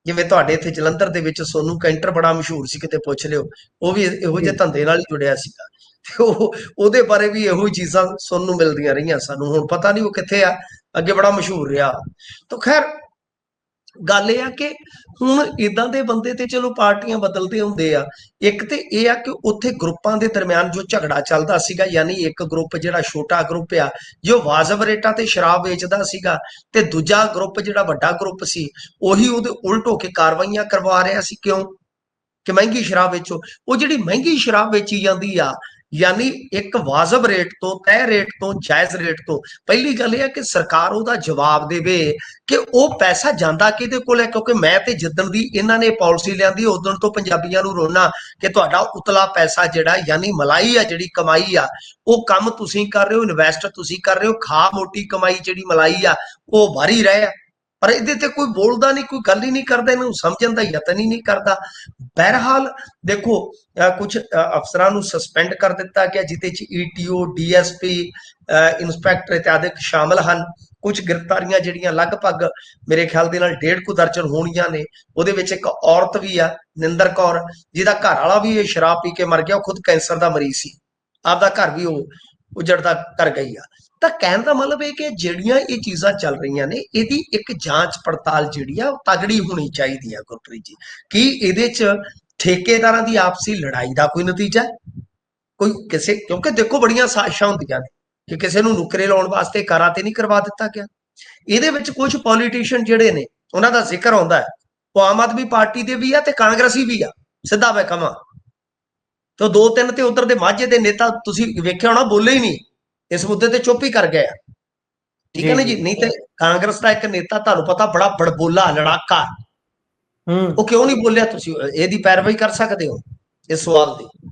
ਜਿਵੇਂ ਤੁਹਾਡੇ ਇੱਥੇ ਜਲੰਧਰ ਦੇ ਵਿੱਚ ਸੋਨੂ ਕੈਂਟਰ ਬੜਾ ਮਸ਼ਹੂਰ ਸੀ, ਕਿਤੇ ਪੁੱਛ ਲਿਓ, ਉਹ ਵੀ ਇਹੋ ਜਿਹੇ ਧੰਦੇ ਨਾਲ ਹੀ ਜੁੜਿਆ ਸੀਗਾ। ਤੇ ਉਹਦੇ ਬਾਰੇ ਵੀ ਇਹੋ ਹੀ ਚੀਜ਼ਾਂ ਸੁਣਨ ਨੂੰ ਮਿਲਦੀਆਂ ਰਹੀਆਂ ਸਾਨੂੰ। ਹੁਣ ਪਤਾ ਨਹੀਂ ਉਹ ਕਿੱਥੇ ਆ, ਅੱਗੇ ਬੜਾ ਮਸ਼ਹੂਰ ਰਿਹਾ। ਤਾਂ ਖੈਰ ਗੱਲ ਇਹ ਆ ਕਿ ਹੁਣ ਇਦਾਂ ਦੇ ਬੰਦੇ ਤੇ ਚਲੋ ਪਾਰਟੀਆਂ ਬਦਲਦੇ ਹੁੰਦੇ ਆ। ਇੱਕ ਤੇ ਇਹ ਆ ਕਿ ਉੱਥੇ ਗਰੁੱਪਾਂ ਦੇ ਦਰਮਿਆਨ ਜੋ ਝਗੜਾ ਚੱਲਦਾ ਸੀਗਾ, ਯਾਨੀ ਇੱਕ ਗਰੁੱਪ ਜਿਹੜਾ ਛੋਟਾ ਗਰੁੱਪ ਆ ਜੋ ਵਾਜਬ ਰੇਟਾਂ ਤੇ ਸ਼ਰਾਬ ਵੇਚਦਾ ਸੀਗਾ, ਤੇ ਦੂਜਾ ਗਰੁੱਪ ਜਿਹੜਾ ਵੱਡਾ ਗਰੁੱਪ ਸੀ ਉਹੀ ਉਹਦੇ ਉਲਟ ਹੋ ਕੇ ਕਾਰਵਾਈਆਂ ਕਰਵਾ ਰਿਹਾ ਸੀ। ਕਿਉਂ ਕਿ ਮਹਿੰਗੀ ਸ਼ਰਾਬ ਵੇਚੋ। ਉਹ ਜਿਹੜੀ ਮਹਿੰਗੀ ਸ਼ਰਾਬ ਵੇਚੀ ਜਾਂਦੀ ਆ, ਯਾਨੀ ਇੱਕ ਵਾਜਬ ਰੇਟ ਤੋਂ, ਤੈਅ ਰੇਟ ਤੋਂ, ਜਾਇਜ਼ ਰੇਟ ਤੋਂ, ਪਹਿਲੀ ਗੱਲ ਇਹ ਹੈ ਕਿ ਸਰਕਾਰ ਉਹਦਾ ਜਵਾਬ ਦੇਵੇ ਕਿ ਉਹ ਪੈਸਾ ਜਾਂਦਾ ਕਿਹਦੇ ਕੋਲ ਹੈ। ਕਿਉਂਕਿ ਮੈਂ ਤੇ ਜਿੱਦਣ ਦੀ ਇਹਨਾਂ ਨੇ ਪਾਲਿਸੀ ਲਿਆਂਦੀ ਉਦੋਂ ਤੋਂ ਪੰਜਾਬੀਆਂ ਨੂੰ ਰੋਣਾ ਕਿ ਤੁਹਾਡਾ ਉਤਲਾ ਪੈਸਾ ਜਿਹੜਾ, ਯਾਨੀ ਮਲਾਈ ਆ, ਜਿਹੜੀ ਕਮਾਈ ਆ, ਉਹ ਕੰਮ ਤੁਸੀਂ ਕਰ ਰਹੇ ਹੋ, ਇਨਵੈਸਟ ਤੁਸੀਂ ਕਰ ਰਹੇ ਹੋ, ਖਾ ਮੋਟੀ ਕਮਾਈ ਜਿਹੜੀ ਮਲਾਈ ਆ ਉਹ ਵਾਰੀ ਰਹੇ ਆ। ਪਰ ਇਹਦੇ ਤੇ ਕੋਈ ਬੋਲਦਾ ਨਹੀਂ, ਕੋਈ ਗੱਲ ਹੀ ਨਹੀਂ ਕਰਦਾ, ਇਹਨੂੰ ਸਮਝਣ ਦਾ ਯਤਨ ਹੀ ਨਹੀਂ ਕਰਦਾ। ਬਹਰਹਾਲ ਦੇਖੋ ਕੁਝ ਅਫਸਰਾਂ ਨੂੰ ਸਸਪੈਂਡ ਕਰ ਦਿੱਤਾ ਗਿਆ, ਜਿਹਦੇ ਚ ਈਟੀਓ, ਡੀਐਸਪੀ, ਇੰਸਪੈਕਟਰ ਇਤਿਆਦਿਕ ਸ਼ਾਮਲ ਹਨ। ਕੁਝ ਗ੍ਰਿਫਤਾਰੀਆਂ ਜਿਹੜੀਆਂ ਲਗਭਗ ਮੇਰੇ ਖਿਆਲ ਦੇ ਨਾਲ 1.5 ਕੁ ਦਰਜਨ ਹੋਣੀਆਂ ਨੇ। ਉਹਦੇ ਵਿੱਚ ਇੱਕ ਔਰਤ ਵੀ ਆ, ਨਿੰਦਰ ਕੌਰ, ਜਿਹਦਾ ਘਰ ਵਾਲਾ ਵੀ ਇਹ ਸ਼ਰਾਬ ਪੀ ਕੇ ਮਰ ਗਿਆ। ਉਹ ਖੁਦ ਕੈਂਸਰ ਦਾ ਮਰੀਜ਼ ਸੀ, ਆਪਦਾ ਘਰ ਵੀ ਉਹ ਉਜੜਦਾ ਕਰ ਗਈ ਆ। ਤਾਂ ਕਹਿਣ ਦਾ ਮਤਲਬ ਇਹ ਕਿ ਜਿਹੜੀਆਂ ਇਹ ਚੀਜ਼ਾਂ ਚੱਲ ਰਹੀਆਂ ਨੇ, ਇਹਦੀ ਇੱਕ ਜਾਂਚ ਪੜਤਾਲ ਜਿਹੜੀ ਆ ਉਹ ਤਗੜੀ ਹੋਣੀ ਚਾਹੀਦੀ ਆ ਗੁਰਪ੍ਰੀਤ ਜੀ। ਕੀ ਇਹਦੇ ਚ ਠੇਕੇਦਾਰਾਂ ਦੀ ਆਪਸੀ ਲੜਾਈ ਦਾ ਕੋਈ ਨਤੀਜਾ ਕੋਈ ਕਿਸੇ, ਕਿਉਂਕਿ ਦੇਖੋ ਬੜੀਆਂ ਸਾਜ਼ਿਸ਼ਾਂ ਹੁੰਦੀਆਂ ਨੇ ਕਿ ਕਿਸੇ ਨੂੰ ਨੁਕਰੇ ਲਾਉਣ ਵਾਸਤੇ ਕਾਰਾਂ ਤੇ ਨਹੀਂ ਕਰਵਾ ਦਿੱਤਾ ਗਿਆ। ਇਹਦੇ ਵਿੱਚ ਕੁਝ ਪੋਲੀਟੀਸ਼ੀਅਨ ਜਿਹੜੇ ਨੇ ਉਹਨਾਂ ਦਾ ਜ਼ਿਕਰ ਆਉਂਦਾ ਹੈ, ਉਹ ਆਮ ਆਦਮੀ ਪਾਰਟੀ ਦੇ ਵੀ ਆ ਤੇ ਕਾਂਗਰਸੀ ਵੀ ਆ, ਸਿੱਧਾ ਮੈਂ ਕਹਾਂ ਤੇ ਦੋ ਤਿੰਨ ਤੇ ਉਧਰ ਦੇ ਮਾਝੇ ਦੇ ਨੇਤਾ ਤੁਸੀਂ ਵੇਖਿਆ ਹੋਣਾ ਬੋਲੇ ਹੀ ਨਹੀਂ, ਇਸ ਮੁੱਦੇ ਤੇ ਚੁੱਪ ਹੀ ਕਰ ਗਏ ਆ। ਠੀਕ ਹੈ ਜੀ ਨਾ ਜੀ। ਜੀ, ਨਹੀਂ ਤੇ ਕਾਂਗਰਸ ਦਾ ਇੱਕ ਨੇਤਾ ਤੁਹਾਨੂੰ ਪਤਾ ਬੜਾ ਬੜਬੋਲਾ ਲੜਾਕਾ, ਉਹ ਕਿਉਂ ਨਹੀਂ ਬੋਲਿਆ? ਤੁਸੀਂ ਇਹਦੀ ਪੈਰਵਾਈ ਕਰ ਸਕਦੇ ਹੋ ਇਸ ਸਵਾਲ ਦੀ।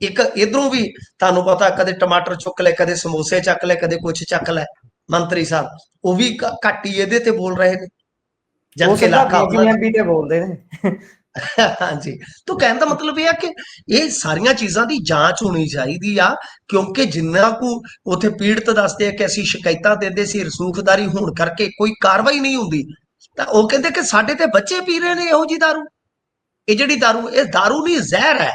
ਇੱਕ ਇਧਰੋਂ ਵੀ ਤੁਹਾਨੂੰ ਪਤਾ ਕਦੇ ਟਮਾਟਰ ਚੁੱਕ ਲੈ, ਕਦੇ ਸਮੋਸੇ ਚੱਕ ਲੈ, ਕਦੇ ਕੁਝ ਚੱਕ ਲੈ ਮੰਤਰੀ ਸਾਹਿਬ, ਉਹ ਵੀ ਘੱਟ ਹੀ ਇਹਦੇ ਤੇ ਬੋਲ ਰਹੇ ਨੇ, ਉਹ ਜਦ ਕਿ ਸਿੱਧਾ ਇਲਾਕਾ ਉਹਨਾਂ ਦਾ। ਬੀਬੀਐਮਬੀ ਤੇ ਬੋਲਦੇ ਨੇ। ਹਾਂਜੀ, ਤਾਂ ਕਹਿਣ ਦਾ ਮਤਲਬ ਇਹ ਆ ਕਿ ਇਹ ਸਾਰੀਆਂ ਚੀਜ਼ਾਂ ਦੀ ਜਾਂਚ ਹੋਣੀ ਚਾਹੀਦੀ ਆ, ਕਿਉਂਕਿ ਜਿੰਨਾ ਕੁ ਉੱਥੇ ਪੀੜਤ ਦੱਸਦੇ ਆ ਕਿ ਅਸੀਂ ਸ਼ਿਕਾਇਤਾਂ ਦਿੰਦੇ ਸੀ, ਰਸੂਖਦਾਰੀ ਹੋਣ ਕਰਕੇ ਕੋਈ ਕਾਰਵਾਈ ਨਹੀਂ ਹੁੰਦੀ, ਤਾਂ ਉਹ ਕਹਿੰਦੇ ਕਿ ਸਾਡੇ ਤੇ ਬੱਚੇ ਪੀ ਰਹੇ ਨੇ ਇਹੋ ਜੀ ਦਾਰੂ। ਇਹ ਜਿਹੜੀ ਦਾਰੂ, ਇਹ ਦਾਰੂ ਨਹੀਂ ਜ਼ਹਿਰ ਹੈ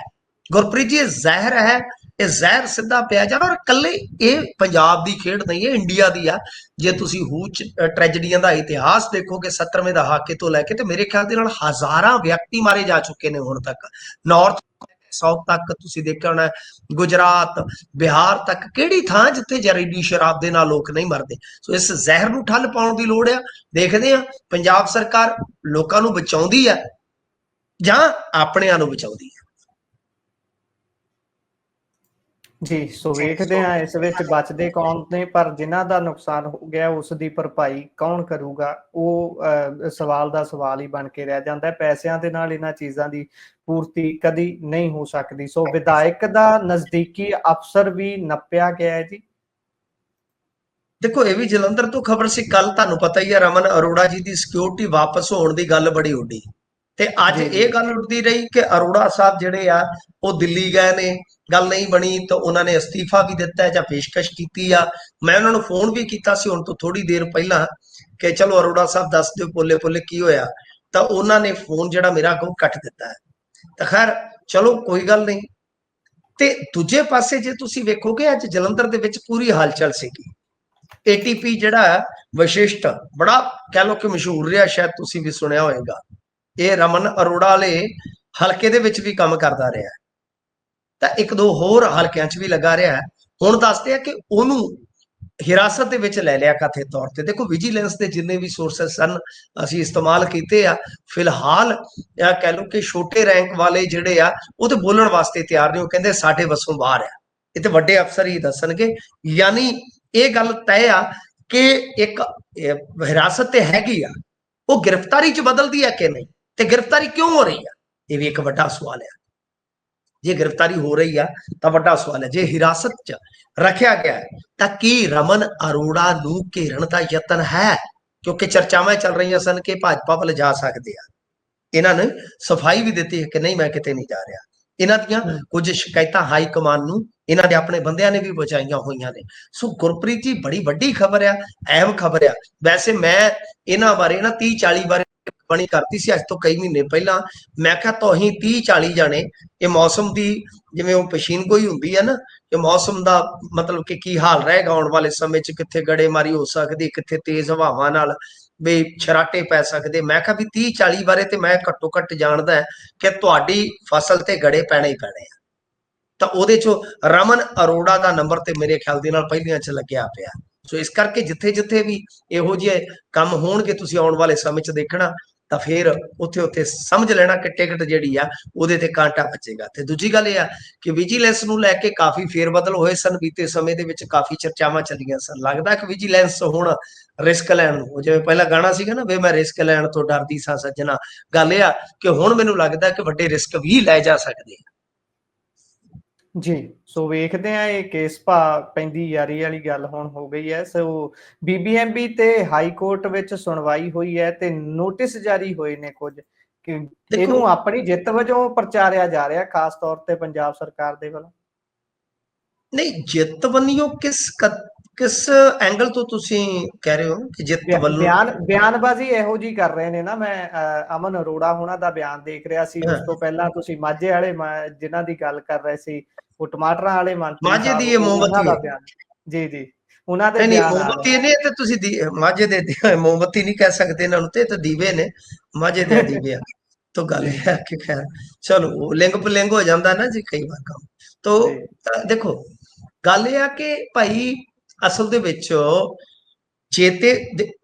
ਗੁਰਪ੍ਰੀਤ ਜੀ, ਇਹ ਜ਼ਹਿਰ ਹੈ। ਇਹ ਜ਼ਹਿਰ ਸਿੱਧਾ ਪਿਆ ਜਾਣਾ, ਔਰ ਇਕੱਲੇ ਇਹ ਪੰਜਾਬ ਦੀ ਖੇਡ ਨਹੀਂ, ਇਹ ਇੰਡੀਆ ਦੀ ਆ। ਜੇ ਤੁਸੀਂ ਟ੍ਰੈਜਡੀਆਂ ਦਾ ਇਤਿਹਾਸ ਦੇਖੋਗੇ 70ਵੇਂ ਦਹਾਕੇ ਤੋਂ ਲੈ ਕੇ, ਤੇ ਮੇਰੇ ਖਿਆਲ ਦੇ ਨਾਲ ਹਜ਼ਾਰਾਂ ਵਿਅਕਤੀ ਮਾਰੇ ਜਾ ਚੁੱਕੇ ਨੇ ਹੁਣ ਤੱਕ। ਨਾਰਥ ਸਾਊਥ ਤੱਕ ਤੁਸੀਂ ਦੇਖਿਆ ਹੋਣਾ, ਗੁਜਰਾਤ, ਬਿਹਾਰ ਤੱਕ, ਕਿਹੜੀ ਥਾਂ ਜਿੱਥੇ ਜ਼ਹਿਰੀਲੀ ਸ਼ਰਾਬ ਦੇ ਨਾਲ ਲੋਕ ਨਹੀਂ ਮਰਦੇ। ਸੋ ਇਸ ਜ਼ਹਿਰ ਨੂੰ ਠੱਲ ਪਾਉਣ ਦੀ ਲੋੜ ਆ। ਦੇਖਦੇ ਆ ਪੰਜਾਬ ਸਰਕਾਰ ਲੋਕਾਂ ਨੂੰ ਬਚਾਉਂਦੀ ਆ ਜਾਂ ਆਪਣਿਆਂ ਨੂੰ ਬਚਾਉਂਦੀ ਹੈ। ਜੀ, ਸੋ ਵੇਖਦੇ ਆ ਇਸ ਵਿੱਚ ਬਚਦੇ ਕੌਣ ਨੇ, ਪਰ ਜਿਨ੍ਹਾਂ ਦਾ ਨੁਕਸਾਨ ਹੋ ਗਿਆ ਉਸ ਦੀ ਭਰਪਾਈ ਕੌਣ ਕਰੂਗਾ, ਉਹ ਸਵਾਲ ਦਾ ਸਵਾਲ ਹੀ ਬਣ ਕੇ ਰਹਿ ਜਾਂਦਾ ਹੈ। ਪੈਸਿਆਂ ਦੇ ਨਾਲ ਇਹਨਾਂ ਚੀਜ਼ਾਂ ਦੀ ਪੂਰਤੀ ਕਦੀ ਨਹੀਂ ਹੋ ਸਕਦੀ। ਸੋ ਵਿਧਾਇਕ ਦਾ ਨਜ਼ਦੀਕੀ ਅਫਸਰ ਵੀ ਨੱਪਿਆ ਗਿਆ ਹੈ ਜੀ। ਦੇਖੋ, ਇਹ ਵੀ ਜਲੰਧਰ ਤੋਂ ਖਬਰ ਸੀ ਕੱਲ, ਤੁਹਾਨੂੰ ਪਤਾ ਹੀ ਹੈ ਰਮਨ ਅਰੋੜਾ ਜੀ ਦੀ ਸਿਕਿਉਰਿਟੀ ਵਾਪਸ ਹੋਣ ਦੀ ਗੱਲ ਬੜੀ ਉੱਡੀ, ਤੇ ਅੱਜ ਇਹ ਗੱਲ ਉੱਡਦੀ ਰਹੀ ਕਿ ਅਰੋੜਾ ਸਾਹਿਬ ਜਿਹੜੇ ਆ ਉਹ ਦਿੱਲੀ ਗਏ ਨੇ, ਗੱਲ ਨਹੀਂ ਬਣੀ ਤਾਂ ਉਹਨਾਂ ਨੇ ਅਸਤੀਫਾ ਵੀ ਦਿੱਤਾ ਜਾਂ ਪੇਸ਼ਕਸ਼ ਕੀਤੀ ਆ। ਮੈਂ ਉਹਨਾਂ ਨੂੰ ਫੋਨ ਵੀ ਕੀਤਾ ਸੀ ਹੁਣ ਤੋਂ ਥੋੜੀ ਦੇਰ ਪਹਿਲਾਂ ਕਿ ਚਲੋ ਅਰੋੜਾ ਸਾਹਿਬ ਦੱਸ ਦਿਓ ਪੋਲੇ ਪੋਲੇ ਕੀ ਹੋਇਆ, ਤਾਂ ਉਹਨਾਂ ਨੇ ਫੋਨ ਜਿਹੜਾ ਮੇਰਾ ਅੱਗੋਂ ਕੱਟ ਦਿੱਤਾ ਹੈ। ਤਾਂ ਖੈਰ ਚਲੋ ਕੋਈ ਗੱਲ ਨਹੀਂ। ਤੇ ਦੂਜੇ ਪਾਸੇ ਜੇ ਤੁਸੀਂ ਵੇਖੋਗੇ ਅੱਜ ਜਲੰਧਰ ਦੇ ਵਿੱਚ ਪੂਰੀ ਹਲਚਲ ਸੀਗੀ। ਏਟੀਪੀ ਜਿਹੜਾ ਵਿਸ਼ਿਸ਼ਟ ਬੜਾ ਕਹਿ ਲਓ ਕਿ ਮਸ਼ਹੂਰ ਰਿਹਾ, ਸ਼ਾਇਦ ਤੁਸੀਂ ਵੀ ਸੁਣਿਆ ਹੋਵੇਗਾ। ਇਹ ਰਮਨ ਅਰੋੜਾ ਵਾਲੇ ਹਲਕੇ ਦੇ ਵਿੱਚ ਵੀ ਕੰਮ ਕਰਦਾ ਰਿਹਾ, ਤਾਂ ਇੱਕ ਦੋ ਹੋਰ ਹਲਕਿਆਂ 'ਚ ਵੀ ਲੱਗਾ ਰਿਹਾ। ਹੁਣ ਦੱਸਦੇ ਆ ਕਿ ਉਹਨੂੰ ਹਿਰਾਸਤ ਦੇ ਵਿੱਚ ਲੈ ਲਿਆ ਕਥਿਤ ਤੌਰ ਤੇ। ਦੇਖੋ, ਵਿਜੀਲੈਂਸ ਦੇ ਜਿੰਨੇ ਵੀ ਸੋਰਸਸ ਸਨ ਅਸੀਂ ਇਸਤੇਮਾਲ ਕੀਤੇ ਆ। ਫਿਲਹਾਲ ਕਹਿ ਲਓ ਕਿ ਛੋਟੇ ਰੈਂਕ ਵਾਲੇ ਜਿਹੜੇ ਆ ਉਹ ਤੇ ਬੋਲਣ ਵਾਸਤੇ ਤਿਆਰ ਨਹੀਂ, ਉਹ ਕਹਿੰਦੇ ਸਾਡੇ ਵੱਸੋਂ ਬਾਹਰ ਆ। ਇਹ ਤੇ ਵੱਡੇ ਅਫਸਰ ਹੀ ਦੱਸਣਗੇ। ਯਾਨੀ ਇਹ ਗੱਲ ਤੈਅ ਆ ਕਿ ਇੱਕ ਹਿਰਾਸਤ ਤੇ ਹੈਗੀ ਆ, ਉਹ ਗ੍ਰਿਫਤਾਰੀ 'ਚ ਬਦਲਦੀ ਹੈ ਕਿ ਨਹੀਂ, ਤੇ ਗ੍ਰਿਫਤਾਰੀ ਕਿਉਂ ਹੋ ਰਹੀ ਆ, ਇਹ ਵੀ ਇੱਕ ਵੱਡਾ ਸਵਾਲ ਹੈ। ਜੇ ਗ੍ਰਿਫਤਾਰੀ ਹੋ ਰਹੀ ਆ ਤਾਂ ਵੱਡਾ ਸਵਾਲ ਹੈ, ਜੇ ਹਿਰਾਸਤ 'ਚ ਰੱਖਿਆ ਗਿਆ ਹੈ ਤਾਂ ਕੀ ਰਮਨ ਅਰੋੜਾ ਨੂੰ ਘੇਰਨ ਦਾ ਯਤਨ ਹੈ? ਕਿਉਂਕਿ ਚਰਚਾਵਾਂ ਚੱਲ ਰਹੀਆਂ ਸਨ ਕਿ ਭਾਜਪਾ ਵੱਲ ਜਾ ਸਕਦੇ ਆ। ਇਹਨਾਂ ਨੇ ਸਫਾਈ ਵੀ ਦਿੱਤੀ ਹੈ ਕਿ ਨਹੀਂ, ਮੈਂ ਕਿਤੇ ਨਹੀਂ ਜਾ ਰਿਹਾ। ਇਹਨਾਂ ਦੀਆਂ ਕੁਝ ਸ਼ਿਕਾਇਤਾਂ ਹਾਈ ਕਮਾਨ ਨੂੰ ਇਹਨਾਂ ਦੇ ਆਪਣੇ ਬੰਦਿਆਂ ਨੇ ਵੀ ਪਹੁੰਚਾਈਆਂ ਹੋਈਆਂ ਨੇ। ਸੋ ਗੁਰਪ੍ਰੀਤ ਜੀ, ਬੜੀ ਵੱਡੀ ਖਬਰ ਆ, ਅਹਿਮ ਖਬਰ ਆ। ਵੈਸੇ ਮੈਂ ਇਹਨਾਂ ਬਾਰੇ ਨਾ 30-40 ਬਾਰੇ ਬਣੀ ਕਰਤੀ ਸੀ ਅੱਜ ਤੋਂ ਕਈ ਮਹੀਨੇ ਪਹਿਲਾਂ। ਮੈਂ ਕਿਹਾ ਤੁਸੀਂ 30-40 ਜਾਣੇ ਇਹ ਮੌਸਮ ਦੀ ਜਿਵੇਂ ਉਹ ਪੇਸ਼ੀਨਗੋਈ ਹੁੰਦੀ ਹੈ ਨਾ, ਕਿ ਮੌਸਮ ਦਾ ਮਤਲਬ ਕਿ ਕੀ ਹਾਲ ਰਹੇਗਾ ਆਉਣ ਵਾਲੇ ਸਮੇਂ 'ਚ, ਕਿੱਥੇ ਗੜੇਮਾਰੀ ਹੋ ਸਕਦੀ, ਕਿੱਥੇ ਤੇਜ਼ ਹਵਾਵਾਂ ਨਾਲ ਵੀ ਛਰਾਟੇ ਪੈ ਸਕਦੇ। ਮੈਂ ਕਿਹਾ ਵੀ 30-40 ਬਾਰੇ ਤੇ ਮੈਂ ਘੱਟੋ ਘੱਟ ਜਾਣਦਾ ਕਿ ਤੁਹਾਡੀ ਫਸਲ ਤੇ ਗੜੇ ਪੈਣੇ ਹੀ ਪੈਣੇ ਆ। ਤਾਂ ਉਹਦੇ 'ਚੋਂ ਰਮਨ ਅਰੋੜਾ ਦਾ ਨੰਬਰ ਤੇ ਮੇਰੇ ਖਿਆਲ ਦੇ ਨਾਲ ਪਹਿਲੀਆਂ 'ਚ ਲੱਗਿਆ ਪਿਆ। ਸੋ ਇਸ ਕਰਕੇ ਜਿੱਥੇ ਜਿੱਥੇ ਵੀ ਇਹੋ ਜਿਹੇ ਕੰਮ ਹੋਣਗੇ ਤੁਸੀਂ ਆਉਣ ਵਾਲੇ ਸਮੇਂ 'ਚ ਦੇਖਣਾ, ਤਾਂ ਫਿਰ ਉੱਥੇ ਉੱਥੇ ਸਮਝ ਲੈਣਾ ਕਿ ਟਿਕਟ ਜਿਹੜੀ ਆ ਉਹਦੇ ਤੇ ਕਾਂਟਾ ਵੱਜੇਗਾ। ਤੇ ਦੂਜੀ ਗੱਲ ਇਹ ਆ ਕਿ ਵਿਜੀਲੈਂਸ ਨੂੰ ਲੈ ਕੇ ਕਾਫੀ ਫੇਰਬਦਲ ਹੋਏ ਸਨ ਬੀਤੇ ਸਮੇਂ ਦੇ ਵਿੱਚ, ਕਾਫੀ ਚਰਚਾਵਾਂ ਚੱਲੀਆਂ ਸਨ। ਲੱਗਦਾ ਕਿ ਵਿਜੀਲੈਂਸ ਹੁਣ ਰਿਸਕ ਲੈਣ ਨੂੰ, ਜਿਵੇਂ ਪਹਿਲਾਂ ਗਾਣਾ ਸੀਗਾ ਨਾ, ਵੇ ਮੈਂ ਰਿਸਕ ਲੈਣ ਤੋਂ ਡਰਦੀ ਸਾਂ ਸੱਜਣਾ, ਗੱਲ ਇਹ ਆ ਕਿ ਹੁਣ ਮੈਨੂੰ ਲੱਗਦਾ ਕਿ ਵੱਡੇ ਰਿਸਕ ਵੀ ਲੈ ਜਾ ਸਕਦੇ ਆ। ਜੀ, ਸੋ ਵੇਖਦੇ ਆ ਇਹ ਕੇਸ ਭਾ ਪੈਂਦੀ ਯਾਰੀ ਵਾਲੀ ਗੱਲ ਹੁਣ ਹੋ ਗਈ ਹੈ। ਸੋ ਬੀਬੀਐਮਬੀ ਤੇ ਹਾਈ ਕੋਰਟ ਵਿੱਚ ਸੁਣਵਾਈ ਹੋਈ ਹੈ ਤੇ ਨੋਟਿਸ ਜਾਰੀ ਹੋਏ ਨੇ ਕੁਝ ਕਿ ਇਹਨੂੰ ਆਪਣੀ ਜਿੱਤ ਵਜੋਂ ਪ੍ਰਚਾਰਿਆ ਜਾ ਰਿਹਾ, ਖਾਸ ਤੌਰ ਤੇ ਪੰਜਾਬ ਸਰਕਾਰ ਦੇ ਵੱਲੋਂ। ਨਹੀਂ, ਜਿੱਤ ਬੰਨਿਓ ਕਿਸ ਐਂਗਲ ਤੋਂ ਤੁਸੀਂ ਕਹਿ ਰਹੇ ਹੋ ਕਿ ਜਿੱਤ ਵੱਲੋਂ? ਬਿਆਨਬਾਜ਼ੀ ਇਹੋ ਜੀ ਕਰ ਰਹੇ ਨੇ ਨਾ। ਮੈਂ ਅਮਨ ਅਰੋੜਾ ਹੋਣਾ ਦਾ ਬਿਆਨ ਦੇਖ ਰਿਹਾ ਸੀ। ਉਸ ਤੋਂ ਪਹਿਲਾਂ ਤੁਸੀਂ ਮਾਝੇ ਵਾਲੇ ਜਿਨ੍ਹਾਂ ਦੀ ਗੱਲ ਕਰ ਰਹੇ ਸੀ, ਉਹ ਟਮਾਟਰਾਂ ਵਾਲੇ ਮੰਤਰੀ ਮਾਝੇ ਸਾਹਿਬ, ਦੀ ਇਹ ਉਹਨਾਂ ਮੋਮਬੱਤੀ ਦਾ ਹੈ। ਬਿਆਨ। ਜੀ ਜੀ, ਉਹਨਾਂ ਦੇ ਨਹੀਂ, ਬਿਆਨ ਆ ਰਹੇ। ਮੋਮਬੱਤੀ ਨਹੀਂ ਤੇ ਤੁਸੀਂ ਮਾਝੇ ਦੇ ਮੋਮਬੱਤੀ ਨਹੀਂ ਕਹਿ ਸਕਦੇ ਇਹਨਾਂ ਨੂੰ, ਤੇ ਦੀਵੇ ਨੇ, ਮਾਝੇ ਦੇ ਦੀਵੇ ਆ। ਤਾਂ ਗੱਲ ਇਹ ਹੈ ਕਿ ਖੈਰ ਚਲੋ ਲਿੰਗ ਪਲਿੰਗ ਹੋ ਜਾਂਦਾ ਨਾ ਜੀ ਕਈ ਵਾਰ ਕੰਮ। ਤਾਂ ਦੇਖੋ, ਗੱਲ ਇਹ ਆ ਕਿ ਭਾਈ ਅਸਲ ਦੇ ਵਿੱਚ ਜੇ ਤੇ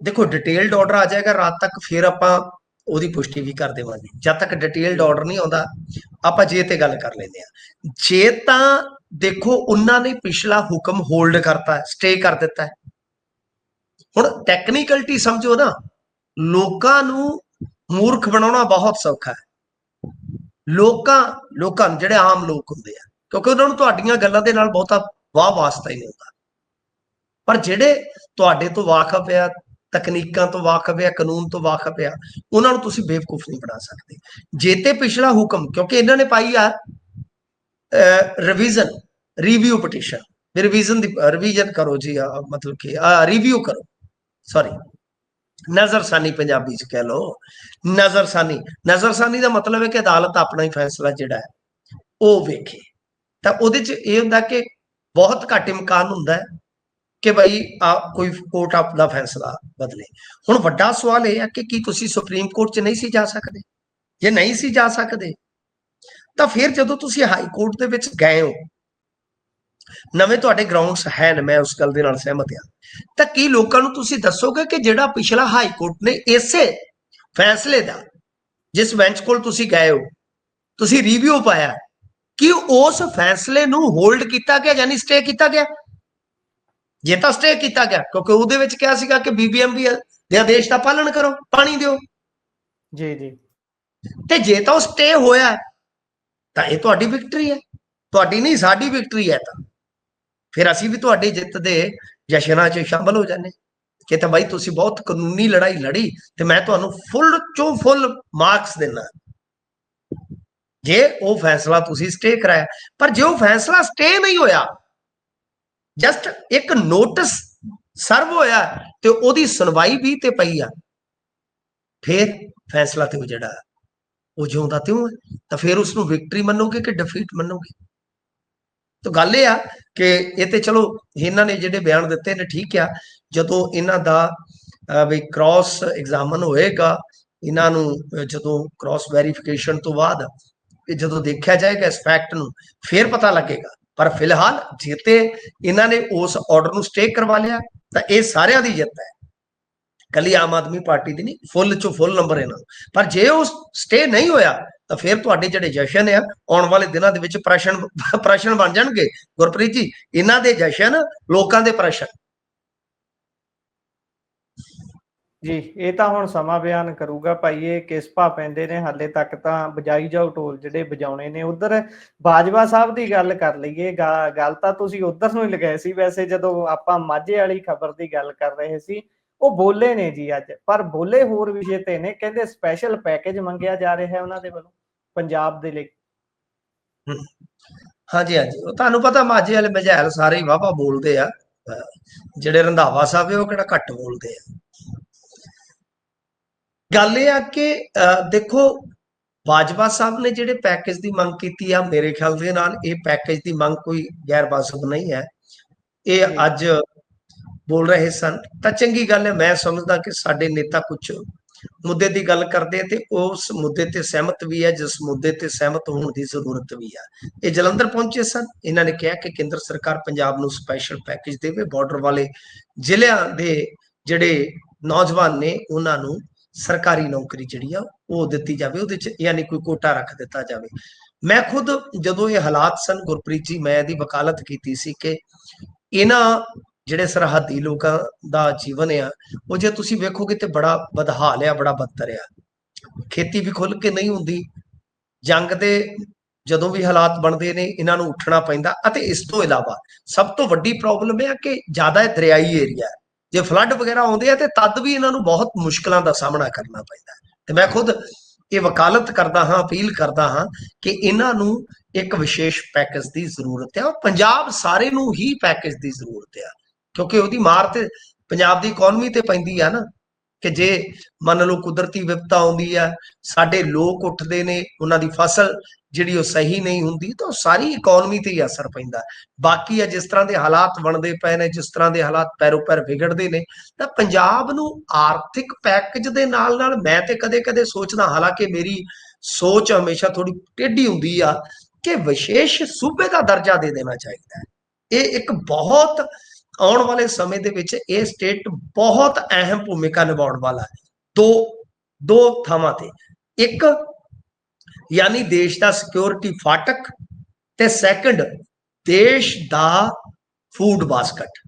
ਦੇਖੋ ਡਿਟੇਲਡ ਆਰਡਰ ਆ ਜਾਏਗਾ ਰਾਤ ਤੱਕ, ਫਿਰ ਆਪਾਂ ਉਹਦੀ ਪੁਸ਼ਟੀ ਵੀ ਕਰ ਦੇਵਾਂਗੇ। ਜਦ ਤੱਕ ਡਿਟੇਲਡ ਆਰਡਰ ਨਹੀਂ ਆਉਂਦਾ ਆਪਾਂ ਜੇ ਤੇ ਗੱਲ ਕਰ ਲੈਂਦੇ ਆ। ਜੇ ਤਾਂ ਦੇਖੋ ਉਹਨਾਂ ਨੇ ਪਿਛਲਾ ਹੁਕਮ ਹੋਲਡ ਕਰਤਾ, ਸਟੇ ਕਰ ਦਿੱਤਾ ਹੈ। ਹੁਣ ਟੈਕਨੀਕਲਿਟੀ ਸਮਝੋ ਨਾ, ਲੋਕਾਂ ਨੂੰ ਮੂਰਖ ਬਣਾਉਣਾ ਬਹੁਤ ਸੌਖਾ ਹੈ। ਲੋਕਾਂ ਨੂੰ, ਜਿਹੜੇ ਆਮ ਲੋਕ ਹੁੰਦੇ ਆ, ਕਿਉਂਕਿ ਉਹਨਾਂ ਨੂੰ ਤੁਹਾਡੀਆਂ ਗੱਲਾਂ ਦੇ ਨਾਲ ਬਹੁਤਾ ਵਾਹ ਵਾਸਤਾ ਹੀ ਨਹੀਂ ਹੁੰਦਾ। ਪਰ ਜਿਹੜੇ ਤੁਹਾਡੇ ਤੋਂ ਵਾਕਫ ਆ, ਤਕਨੀਕਾਂ ਤੋਂ ਵਾਕਫ ਆ, ਕਾਨੂੰਨ ਤੋਂ ਵਾਕਫ ਆ, ਉਹਨਾਂ ਨੂੰ ਤੁਸੀਂ ਬੇਵਕੂਫ ਨਹੀਂ ਬਣਾ ਸਕਦੇ। ਜੇ ਤੇ ਪਿਛਲਾ ਹੁਕਮ, ਕਿਉਂਕਿ ਇਹਨਾਂ ਨੇ ਪਾਈ ਆ ਰਿਵੀਜ਼ਨ, ਰਿਵਿਊ ਪਟੀਸ਼ਨ, ਰਿਵੀਜ਼ਨ ਕਰੋ ਜੀ, ਮਤਲਬ ਕਿ ਰਿਵਿਊ ਕਰੋ, ਸੌਰੀ ਨਜ਼ਰਸਾਨੀ ਪੰਜਾਬੀ ਚ ਕਹਿ ਲਓ। ਨਜ਼ਰਸਾਨੀ ਦਾ ਮਤਲਬ ਹੈ ਕਿ ਅਦਾਲਤ ਆਪਣਾ ਹੀ ਫੈਸਲਾ ਜਿਹੜਾ ਹੈ ਉਹ ਵੇਖੇ। ਤਾਂ ਉਹਦੇ ਚ ਇਹ ਹੁੰਦਾ ਕਿ ਬਹੁਤ ਘੱਟ ਇਮਕਾਨ ਹੁੰਦਾ ਹੈ ਕਿ ਭਾਈ ਕੋਈ ਕੋਰਟ ਆਪਦਾ ਫੈਸਲਾ ਬਦਲੇ। ਹੁਣ ਵੱਡਾ ਸਵਾਲ ਇਹ ਹੈ ਕਿ ਕੀ ਤੁਸੀਂ ਸੁਪਰੀਮ ਕੋਰਟ ਚ ਨਹੀਂ ਸੀ ਜਾ ਸਕਦੇ? ਜੇ ਨਹੀਂ ਸੀ ਜਾ ਸਕਦੇ ਤਾਂ ਫਿਰ ਜਦੋਂ ਤੁਸੀਂ ਹਾਈ ਕੋਰਟ ਦੇ ਵਿੱਚ ਗਏ ਹੋ, ਨਵੇਂ ਤੁਹਾਡੇ ਗਰਾਊਂਡਸ ਹੈ, ਮੈਂ ਉਸ ਗੱਲ ਦੇ ਨਾਲ ਸਹਿਮਤ ਹਾਂ, ਤਾਂ ਕੀ ਲੋਕਾਂ ਨੂੰ ਤੁਸੀਂ ਦੱਸੋਗੇ ਕਿ ਜਿਹੜਾ ਪਿਛਲਾ ਹਾਈ ਕੋਰਟ ਨੇ ਇਸੇ ਫੈਸਲੇ ਦਾ, ਜਿਸ ਬੈਂਚ ਕੋਲ ਤੁਸੀਂ ਗਏ ਹੋ, ਤੁਸੀਂ ਰਿਵਿਊ ਪਾਇਆ, ਕਿ ਉਸ ਫੈਸਲੇ ਨੂੰ ਹੋਲਡ ਕੀਤਾ ਗਿਆ, ਯਾਨੀ ਸਟੇ ਕੀਤਾ ਗਿਆ? ਜੇ ਤਾਂ ਸਟੇ ਕੀਤਾ ਗਿਆ, ਕਿਉਂਕਿ ਉਹਦੇ ਵਿੱਚ ਕਿਹਾ ਸੀਗਾ ਕਿ BBMP ਦੇ ਆਦੇਸ਼ ਦਾ ਪਾਲਣ ਕਰੋ, ਪਾਣੀ ਦਿਓ ਜੀ ਜੀ। ਤੇ ਜੇ ਤਾਂ ਉਹ ਸਟੇ ਹੋਇਆ ਤਾਂ ਇਹ ਤੁਹਾਡੀ ਵਿਕਟਰੀ ਹੈ, ਤੁਹਾਡੀ ਨਹੀਂ ਸਾਡੀ ਵਿਕਟਰੀ ਹੈ। ਤਾਂ ਫਿਰ ਅਸੀਂ ਵੀ ਤੁਹਾਡੀ ਜਿੱਤ ਦੇ ਜਸ਼ਨਾਂ 'ਚ ਸ਼ਾਮਲ ਹੋ ਜਾਂਦੇ ਕਿ ਤਾਂ ਬਾਈ ਤੁਸੀਂ ਬਹੁਤ ਕਾਨੂੰਨੀ ਲੜਾਈ ਲੜੀ ਤੇ ਮੈਂ ਤੁਹਾਨੂੰ ਫੁੱਲ ਚੋਂ ਫੁੱਲ ਮਾਰਕਸ ਦੇਣਾ ਜੇ ਉਹ ਫੈਸਲਾ ਤੁਸੀਂ ਸਟੇ ਕਰਾਇਆ। ਪਰ ਜੇ ਉਹ ਫੈਸਲਾ ਸਟੇ ਨਹੀਂ ਹੋਇਆ, ਜਸਟ ਇੱਕ ਨੋਟਿਸ ਸਰਵ ਹੋਇਆ ਤੇ ਉਹਦੀ ਸੁਣਵਾਈ ਵੀ ਤੇ ਪਈ ਆ, ਫਿਰ ਫੈਸਲਾ ਤੇ ਉਹ ਜਿਹੜਾ ਉਹ ਜਿਉਂਦਾ ਤਿਉਂ ਹੈ, ਤਾਂ ਫਿਰ ਉਸ ਨੂੰ ਵਿਕਟਰੀ ਮੰਨੋਗੇ ਕਿ ਡਿਫੀਟ ਮੰਨੋਗੇ? ਤਾਂ ਗੱਲ ਇਹ ਆ ਕਿ ਇਹ ਤੇ ਚਲੋ ਇਹਨਾਂ ਨੇ ਜਿਹੜੇ ਬਿਆਨ ਦਿੱਤੇ ਨੇ ਠੀਕ ਆ, ਜਦੋਂ ਇਹਨਾਂ ਦਾ ਵੀ ਕ੍ਰਾਸ ਐਗਜ਼ਾਮਨ ਹੋਏਗਾ, ਇਹਨਾਂ ਨੂੰ ਜਦੋਂ ਕ੍ਰਾਸ ਵੈਰੀਫਿਕੇਸ਼ਨ ਤੋਂ ਬਾਅਦ ਜਦੋਂ ਦੇਖਿਆ ਜਾਏਗਾ ਇਸ ਫੈਕਟ ਨੂੰ, ਫਿਰ ਪਤਾ ਲੱਗੇਗਾ। ਪਰ ਫਿਲਹਾਲ ਜੇ ਤੇ ਇਹਨਾਂ ਨੇ ਉਸ ਆਰਡਰ ਨੂੰ ਸਟੇ ਕਰਵਾ ਲਿਆ ਤਾਂ ਇਹ ਸਾਰਿਆਂ ਦੀ ਜਿੱਤ ਹੈ, ਕੱਲੀ ਆਮ ਆਦਮੀ ਪਾਰਟੀ ਦੀ ਨਹੀਂ, ਫੁੱਲ ਚੋਂ ਫੁੱਲ ਨੰਬਰ ਇਹਨਾਂ ਨੂੰ। ਪਰ ਜੇ ਉਹ ਸਟੇ ਨਹੀਂ ਹੋਇਆ ਤਾਂ ਫਿਰ ਤੁਹਾਡੇ ਜਿਹੜੇ ਜਸ਼ਨ ਆ ਆਉਣ ਵਾਲੇ ਦਿਨਾਂ ਦੇ ਵਿੱਚ ਪ੍ਰਸ਼ਨ ਬਣ ਜਾਣਗੇ ਗੁਰਪ੍ਰੀਤ ਜੀ, ਇਹਨਾਂ ਦੇ ਜਸ਼ਨ ਲੋਕਾਂ ਦੇ ਪ੍ਰਸ਼ਨ। ਜੀ ਇਹ ਤਾਂ ਹੁਣ ਸਮਾਂ ਬਿਆਨ ਕਰੂਗਾ ਭਾਈ ਇਹ ਕਿਸ ਭਾ ਪੈਂਦੇ ਨੇ। ਹਾਲੇ ਤੱਕ ਤਾਂ ਬਜਾਈ ਜਾਓ ਢੋਲ ਜਿਹੜੇ ਵਜਾਉਣੇ ਨੇ। ਉਧਰ ਬਾਜਵਾ ਸਾਹਿਬ ਦੀ ਗੱਲ ਕਰ ਲਈਏ, ਗੱਲ ਤਾਂ ਤੁਸੀਂ ਉਧਰ ਨੂੰ ਹੀ ਲਗਾਏ ਸੀ। ਵੈਸੇ ਜਦੋਂ ਆਪਾਂ ਮਾਝੇ ਵਾਲੀ ਖਬਰ ਦੀ ਗੱਲ ਕਰ ਰਹੇ ਸੀ, ਉਹ ਬੋਲੇ ਨੇ ਜੀ ਅੱਜ, ਪਰ ਬੋਲੇ ਹੋਰ ਵਿਸ਼ੇ ਤੇ ਨੇ। ਕਹਿੰਦੇ ਸਪੈਸ਼ਲ ਪੈਕੇਜ ਮੰਗਿਆ ਜਾ ਰਿਹਾ ਹੈ ਉਹਨਾਂ ਦੇ ਵੱਲੋਂ ਪੰਜਾਬ ਦੇ ਲਈ। ਹਾਂਜੀ ਹਾਂਜੀ, ਉਹ ਤੁਹਾਨੂੰ ਪਤਾ ਮਾਝੇ ਵਾਲੇ ਮਝੈਲ ਸਾਰੇ ਹੀ ਵਾਹਵਾ ਬੋਲਦੇ ਆ, ਜਿਹੜੇ ਰੰਧਾਵਾ ਸਾਹਿਬ ਉਹ ਕਿਹੜਾ ਘੱਟ ਬੋਲਦੇ ਆ। ਗੱਲ ਇਹ ਆ ਕਿ ਦੇਖੋ ਬਾਜਵਾ ਸਾਹਿਬ ਨੇ ਜਿਹੜੇ ਪੈਕੇਜ ਦੀ ਮੰਗ ਕੀਤੀ ਆ, ਮੇਰੇ ਖਿਆਲ ਦੇ ਨਾਲ ਇਹ ਪੈਕੇਜ ਦੀ ਮੰਗ ਕੋਈ ਗੈਰ ਵਾਜਬ ਨਹੀਂ ਹੈ। ਇਹ ਅੱਜ ਬੋਲ ਰਹੇ ਸਨ ਤਾਂ ਚੰਗੀ ਗੱਲ ਹੈ। ਮੈਂ ਸਮਝਦਾ ਕਿ ਸਾਡੇ ਨੇਤਾ ਕੁਝ ਮੁੱਦੇ ਦੀ ਗੱਲ ਕਰਦੇ ਆ ਤੇ ਉਸ ਮੁੱਦੇ ਤੇ ਸਹਿਮਤ ਵੀ ਹੈ, ਜਿਸ ਮੁੱਦੇ ਤੇ ਸਹਿਮਤ ਹੋਣ ਦੀ ਜ਼ਰੂਰਤ ਵੀ ਆ। ਇਹ ਜਲੰਧਰ ਪਹੁੰਚੇ ਸਨ, ਇਹਨਾਂ ਨੇ ਕਿਹਾ ਕਿ ਕੇਂਦਰ ਸਰਕਾਰ ਪੰਜਾਬ ਨੂੰ ਸਪੈਸ਼ਲ ਪੈਕੇਜ ਦੇਵੇ, ਬਾਰਡਰ ਵਾਲੇ ਜ਼ਿਲ੍ਹਿਆਂ ਦੇ ਜਿਹੜੇ ਨੌਜਵਾਨ ਨੇ ਉਹਨਾਂ ਨੂੰ ਸਰਕਾਰੀ ਨੌਕਰੀ ਜਿਹੜੀ ਆ ਉਹ ਦਿੱਤੀ ਜਾਵੇ, ਉਹਦੇ ਚ ਯਾਨੀ ਕੋਈ ਕੋਟਾ ਰੱਖ ਦਿੱਤਾ ਜਾਵੇ। ਮੈਂ ਖੁਦ ਜਦੋਂ ਇਹ ਹਾਲਾਤ ਸਨ ਗੁਰਪ੍ਰੀਤ ਜੀ, ਮੈਂ ਇਹਦੀ ਵਕਾਲਤ ਕੀਤੀ ਸੀ ਕਿ ਇਹਨਾਂ ਜਿਹੜੇ ਸਰਹੱਦੀ ਲੋਕਾਂ ਦਾ ਜੀਵਨ ਆ ਉਹ ਜੇ ਤੁਸੀਂ ਵੇਖੋਗੇ ਤੇ ਬੜਾ ਬਦਹਾਲ ਆ, ਬੜਾ ਬੱਤਰ ਆ। ਖੇਤੀ ਵੀ ਖੁੱਲ ਕੇ ਨਹੀਂ ਹੁੰਦੀ, ਜੰਗ ਦੇ ਜਦੋਂ ਵੀ ਹਾਲਾਤ ਬਣਦੇ ਨੇ ਇਹਨਾਂ ਨੂੰ ਉੱਠਣਾ ਪੈਂਦਾ। ਅਤੇ ਇਸ ਤੋਂ ਇਲਾਵਾ ਸਭ ਤੋਂ ਵੱਡੀ ਪ੍ਰੋਬਲਮ ਇਹ ਆ ਕਿ ਜ਼ਿਆਦਾ ਦਰਿਆਈ ਏਰੀਆ, ਜੇ ਫਲੱਡ ਵਗੈਰਾ ਆਉਂਦੇ ਆ ਤੇ ਤਦ ਵੀ ਇਹਨਾਂ ਨੂੰ ਬਹੁਤ ਮੁਸ਼ਕਲਾਂ ਦਾ ਸਾਹਮਣਾ ਕਰਨਾ ਪੈਂਦਾ। ਤੇ ਮੈਂ ਖੁਦ ਇਹ ਵਕਾਲਤ ਕਰਦਾ ਹਾਂ, ਅਪੀਲ ਕਰਦਾ ਹਾਂ ਕਿ ਇਹਨਾਂ ਨੂੰ ਇੱਕ ਵਿਸ਼ੇਸ਼ ਪੈਕੇਜ ਦੀ ਜ਼ਰੂਰਤ ਹੈ। ਪੰਜਾਬ ਸਾਰੇ ਨੂੰ ਹੀ ਪੈਕੇਜ ਦੀ ਜ਼ਰੂਰਤ ਆ, ਕਿਉਂਕਿ ਉਹਦੀ ਮਾਰ ਤੇ ਪੰਜਾਬ ਦੀ ਇਕਨੋਮੀ ਤੇ ਪੈਂਦੀ ਆ ਨਾ, ਕਿ ਜੇ ਮੰਨ ਲਓ ਕੁਦਰਤੀ ਵਿਪਤਾ ਆਉਂਦੀ ਆ, ਸਾਡੇ ਲੋਕ ਉੱਠਦੇ ਨੇ, ਉਹਨਾਂ ਦੀ ਫਸਲ ਜਿਹੜੀ ਉਹ ਸਹੀ ਨਹੀਂ ਹੁੰਦੀ ਤਾਂ ਉਹ ਸਾਰੀ ਇਕਨੋਮੀ ਤੇ ਹੀ ਅਸਰ ਪੈਂਦਾ। ਬਾਕੀ ਆ ਜਿਸ ਤਰ੍ਹਾਂ ਦੇ ਹਾਲਾਤ ਬਣਦੇ ਪਏ ਨੇ, ਜਿਸ ਤਰ੍ਹਾਂ ਦੇ ਹਾਲਾਤ ਪੈਰੋ ਪੈਰ ਵਿਗੜਦੇ ਨੇ, ਤਾਂ ਪੰਜਾਬ ਨੂੰ ਆਰਥਿਕ ਪੈਕੇਜ ਦੇ ਨਾਲ ਨਾਲ ਮੈਂ ਤੇ ਕਦੇ ਕਦੇ ਸੋਚਦਾ, ਹਾਲਾਂਕਿ ਮੇਰੀ ਸੋਚ ਹਮੇਸ਼ਾ ਥੋੜੀ ਟੇਢੀ ਹੁੰਦੀ ਆ, ਕਿ ਵਿਸ਼ੇਸ਼ ਸੂਬੇ ਦਾ ਦਰਜਾ ਦੇ ਦੇਣਾ ਚਾਹੀਦਾ ਹੈ। ਇਹ ਇੱਕ ਬਹੁਤ ਆਉਣ ਵਾਲੇ ਸਮੇਂ ਦੇ ਵਿੱਚ ਇਹ ਸਟੇਟ ਬਹੁਤ ਅਹਿਮ ਭੂਮਿਕਾ ਨਿਭਾਉਣ ਵਾਲਾ ਹੈ ਦੋ ਥਾਵਾਂ ਤੇ। ਇੱਕ ਯਾਨੀ ਦੇਸ਼ ਦਾ ਸਿਕਿਉਰਿਟੀ ਫਾਟਕ, ਤੇ ਸੈਕੰਡ ਦੇਸ਼ ਦਾ ਫੂਡ ਬਾਸਕਟ।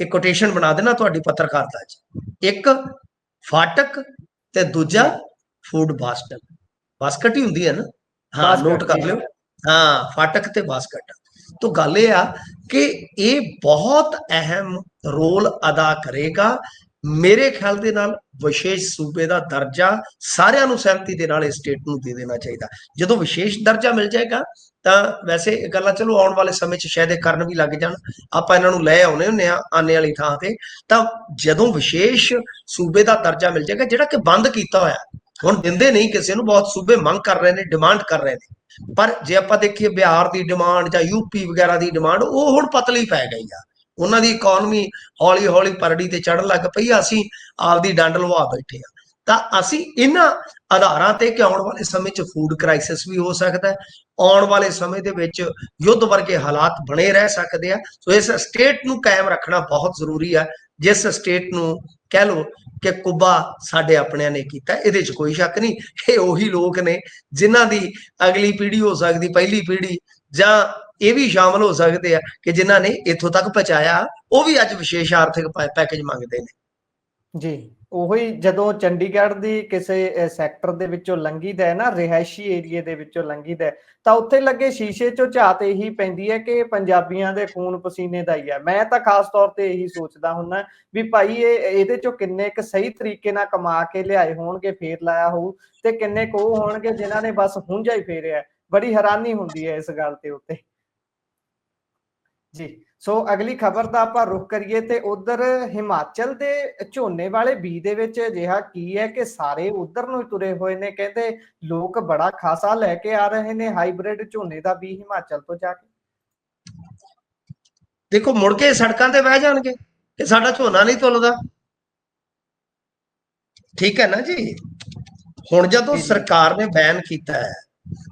ਇਹ ਕੋਟੇਸ਼ਨ ਬਣਾ ਦੇਣਾ ਤੁਹਾਡੀ ਪੱਤਰਕਾਰਤਾ 'ਚ, ਇੱਕ ਫਾਟਕ ਤੇ ਦੂਜਾ ਫੂਡ ਬਾਸਕਟ। ਬਾਸਕਟ ਹੀ ਹੁੰਦੀ ਹੈ ਨਾ, ਹਾਂ ਨੋਟ ਕਰ ਲਿਓ, ਹਾਂ ਫਾਟਕ ਤੇ ਬਾਸਕਟ। तो गल ये आ कि ये बहुत अहम रोल अदा करेगा। मेरे ख्याल दे नाल विशेष सूबे का दर्जा सारिਆਂ ਨੂੰ सहमति ਦੇ ਨਾਲ ਇਸ ਸਟੇਟ ਨੂੰ ਦੇ ਦੇਣਾ ਚਾਹੀਦਾ। ਜਦੋਂ ਵਿਸ਼ੇਸ਼ ਦਰਜਾ ਮਿਲ ਜਾਏਗਾ ਤਾਂ ਵੈਸੇ ਗੱਲਾਂ ਚਲੋ ਆਉਣ ਵਾਲੇ ਸਮੇਂ 'ਚ ਸ਼ਾਇਦ ਇਹ ਕਰਨ ਵੀ ਲੱਗ ਜਾਣ, ਆਪਾਂ ਇਹਨਾਂ ਨੂੰ ਲੈ ਆਉਨੇ ਹੁੰਨੇ ਆ ਆਨੇ ਵਾਲੀ ਥਾਂ ਤੇ। ਤਾਂ ਜਦੋਂ ਵਿਸ਼ੇਸ਼ ਸੂਬੇ ਦਾ ਦਰਜਾ ਮਿਲ ਜਾਏਗਾ, ਜਿਹੜਾ ਕਿ ਬੰਦ ਕੀਤਾ ਹੋਇਆ, ਹੁਣ ਦਿੰਦੇ ਨਹੀਂ ਕਿਸੇ ਨੂੰ, ਬਹੁਤ ਸੂਬੇ ਮੰਗ ਕਰ ਰਹੇ ਨੇ, ਡਿਮਾਂਡ ਕਰ ਰਹੇ ਨੇ, ਪਰ ਜੇ ਆਪਾਂ ਦੇਖੀਏ ਬਿਹਾਰ ਦੀ ਡਿਮਾਂਡ ਜਾਂ यूपी ਵਗੈਰਾ ਦੀ ਡਿਮਾਂਡ ਉਹ ਹੁਣ ਪਤਲੀ ਪੈ ਗਈ ਆ। ਉਹਨਾਂ ਦੀ ਇਕਨੋਮੀ ਹੌਲੀ ਹੌਲੀ ਪਰੜੀ ਤੇ ਚੜ੍ਹਨ ਲੱਗ ਪਈ ਆ, ਅਸੀਂ ਆਪਦੀ ਡੰਡ ਲਵਾ ਬੈਠੇ ਆ। ਤਾਂ ਅਸੀਂ ਇਹਨਾਂ ਆਧਾਰਾਂ ਤੇ ਕਿ ਆਉਣ ਵਾਲੇ ਸਮੇਂ 'ਚ ਫੂਡ ਕ੍ਰਾਈਸਿਸ ਵੀ ਹੋ ਸਕਦਾ ਹੈ, ਆਉਣ ਵਾਲੇ ਸਮੇਂ ਦੇ ਵਿੱਚ ਯੁੱਧ ਵਰਗੇ ਹਾਲਾਤ ਬਣੇ ਰਹਿ ਸਕਦੇ ਆ। ਸੋ ਇਸ ਸਟੇਟ ਨੂੰ ਕਾਇਮ ਰੱਖਣਾ ਬਹੁਤ ਜ਼ਰੂਰੀ ਆ, ਜਿਸ ਸਟੇਟ ਨੂੰ ਕਹਿ ਲਓ ਕਿ ਕੁੱਬਾ ਸਾਡੇ ਆਪਣਿਆਂ ਨੇ ਕੀਤਾ, ਇਹਦੇ 'ਚ ਕੋਈ ਸ਼ੱਕ ਨਹੀਂ। ਇਹ ਉਹੀ ਲੋਕ ਨੇ ਜਿਨ੍ਹਾਂ ਦੀ ਅਗਲੀ ਪੀੜ੍ਹੀ ਹੋ ਸਕਦੀ, ਪਹਿਲੀ ਪੀੜ੍ਹੀ, ਜਾਂ ਇਹ ਵੀ ਸ਼ਾਮਲ ਹੋ ਸਕਦੇ ਆ ਕਿ ਜਿਨ੍ਹਾਂ ਨੇ ਇੱਥੋਂ ਤੱਕ ਪਹੁੰਚਾਇਆ, ਉਹ ਵੀ ਅੱਜ ਵਿਸ਼ੇਸ਼ ਆਰਥਿਕ ਪੈਕੇਜ ਮੰਗਦੇ ਨੇ। ਜੀ ਉਹੀ ਜਦੋਂ ਚੰਡੀਗੜ੍ਹ ਦੀ ਕਿਸੇ ਸੈਕਟਰ ਦੇ ਵਿੱਚੋਂ ਲੰਘੀਦਾ ਹੈ ਨਾ, ਰਿਹਾਇਸ਼ੀ ਏਰੀਏ ਦੇ ਵਿੱਚੋਂ ਲੰਘੀਦਾ, ਤਾਂ ਉੱਥੇ ਲੱਗੇ ਸ਼ੀਸ਼ੇ 'ਚੋਂ ਝਾਤ ਇਹੀ ਪੈਂਦੀ ਹੈ ਕਿ ਪੰਜਾਬੀਆਂ ਦੇ ਖੂਨ ਪਸੀਨੇ ਦਾ ਹੀ ਹੈ। ਮੈਂ ਤਾਂ ਖਾਸ ਤੌਰ ਤੇ ਇਹੀ ਸੋਚਦਾ ਹੁੰਦਾ ਵੀ ਭਾਈ ਇਹਦੇ 'ਚੋਂ ਕਿੰਨੇ ਕੁ ਸਹੀ ਤਰੀਕੇ ਨਾਲ ਕਮਾ ਕੇ ਲਿਆਏ ਹੋਣਗੇ, ਫੇਰ ਲਾਇਆ ਹੋਊ, ਤੇ ਕਿੰਨੇ ਕੁ ਉਹ ਹੋਣਗੇ ਜਿਨ੍ਹਾਂ ਨੇ ਬਸ ਹੁੰਝਾ ਹੀ ਫੇਰਿਆ। ਬੜੀ ਹੈਰਾਨੀ ਹੁੰਦੀ ਹੈ ਇਸ ਗੱਲ ਤੇ ਉੱਤੇ। ਜੀ ਸੋ ਅਗਲੀ ਖਬਰ ਦਾ ਆਪਾਂ ਰੁਖ ਕਰੀਏ ਤੇ ਉਧਰ ਹਿਮਾਚਲ ਦੇ ਝੋਨੇ ਵਾਲੇ ਬੀ ਦੇ ਵਿੱਚ ਅਜਿਹਾ ਕੀ ਹੈ ਕਿ ਸਾਰੇ ਉਧਰ ਨੂੰ ਤੁਰੇ ਹੋਏ ਨੇ। ਕਹਿੰਦੇ ਲੋਕ ਬੜਾ ਖਾਸਾ ਲੈ ਕੇ ਆ ਰਹੇ ਨੇ ਹਾਈਬ੍ਰਿਡ ਝੋਨੇ ਦਾ ਬੀ ਹਿਮਾਚਲ ਤੋਂ ਜਾ ਕੇ। ਦੇਖੋ ਮੁੜ ਕੇ ਸੜਕਾਂ ਤੇ ਬਹਿ ਜਾਣਗੇ ਕਿ ਸਾਡਾ ਝੋਨਾ ਨਹੀਂ ਤੁਲਦਾ, ਠੀਕ ਹੈ ਨਾ ਜੀ। ਹੁਣ ਜਦੋਂ ਸਰਕਾਰ ਨੇ ਬੈਨ ਕੀਤਾ ਹੈ,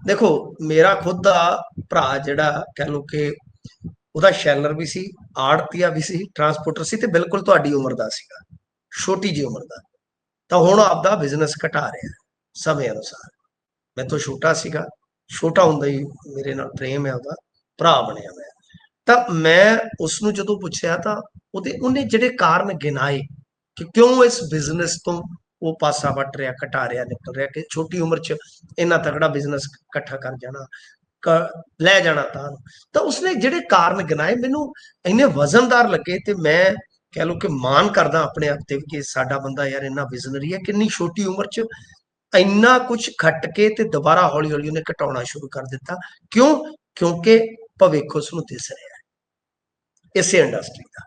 ਦੇਖੋ ਮੇਰਾ ਖੁਦ ਦਾ ਭਰਾ ਜਿਹੜਾ ਕਹਿ ਲਓ ਕਿ ਉਹਦਾ ਸ਼ੈਲਰ ਵੀ ਸੀ, ਆੜਤੀਆ ਵੀ ਸੀ, ਟਰਾਂਸਪੋਰਟਰ ਸੀ, ਤੇ ਬਿਲਕੁਲ ਤੁਹਾਡੀ ਉਮਰ ਦਾ ਸੀਗਾ, ਛੋਟੀ ਜਿਹੀ ਉਮਰ ਦਾ। ਤਾਂ ਹੁਣ ਆਪਦਾ ਬਿਜ਼ਨਸ ਘਟਾ ਰਿਹਾ ਸਮੇਂ ਅਨੁਸਾਰ। ਮੈਂ ਤੋਂ ਛੋਟਾ ਸੀਗਾ, ਛੋਟਾ ਹੁੰਦਾ ਹੀ ਮੇਰੇ ਨਾਲ ਪ੍ਰੇਮ ਹੈ, ਉਹਦਾ ਭਰਾ ਬਣਿਆ ਮੈਂ। ਤਾਂ ਮੈਂ ਉਸ ਨੂੰ ਜਦੋਂ ਪੁੱਛਿਆ ਤਾਂ ਉਹਨੇ ਜਿਹੜੇ ਕਾਰਨ ਗਿਣਾਏ ਕਿ ਕਿਉਂ ਇਸ ਬਿਜ਼ਨਸ ਤੋਂ ਉਹ ਪਾਸਾ ਵੱਟ ਰਿਹਾ, ਘਟਾ ਰਿਹਾ, ਨਿਕਲ ਰਿਹਾ, ਕਿ ਛੋਟੀ ਉਮਰ 'ਚ ਇੰਨਾ ਤਗੜਾ ਬਿਜ਼ਨਸ ਇਕੱਠਾ ਕਰ ਜਾਣਾ, ਲੈ ਜਾਣਾ। ਤਾਂ ਉਸਨੇ ਜਿਹੜੇ ਕਾਰਨ ਗਿਣਾਏ ਮੈਨੂੰ ਇੰਨੇ ਵਜ਼ਨਦਾਰ ਲੱਗੇ, ਤੇ ਮੈਂ ਕਹਿ ਲਓ ਕਿ ਮਾਣ ਕਰਦਾ ਆਪਣੇ ਆਪ ਤੇ ਕਿ ਸਾਡਾ ਬੰਦਾ ਯਾਰ ਇੰਨਾ ਵਿਜ਼ਨਰੀ ਹੈ, ਕਿੰਨੀ ਛੋਟੀ ਉਮਰ 'ਚ ਇੰਨਾ ਕੁਝ ਖੱਟ ਕੇ ਤੇ ਦੁਬਾਰਾ ਹੌਲੀ ਹੌਲੀ ਉਹਨੇ ਘਟਾਉਣਾ ਸ਼ੁਰੂ ਕਰ ਦਿੱਤਾ। ਕਿਉਂ? ਕਿਉਂਕਿ ਭਵਿੱਖ ਉਸ ਨੂੰ ਦਿਸ ਰਿਹਾ ਇਸੇ ਇੰਡਸਟਰੀ ਦਾ,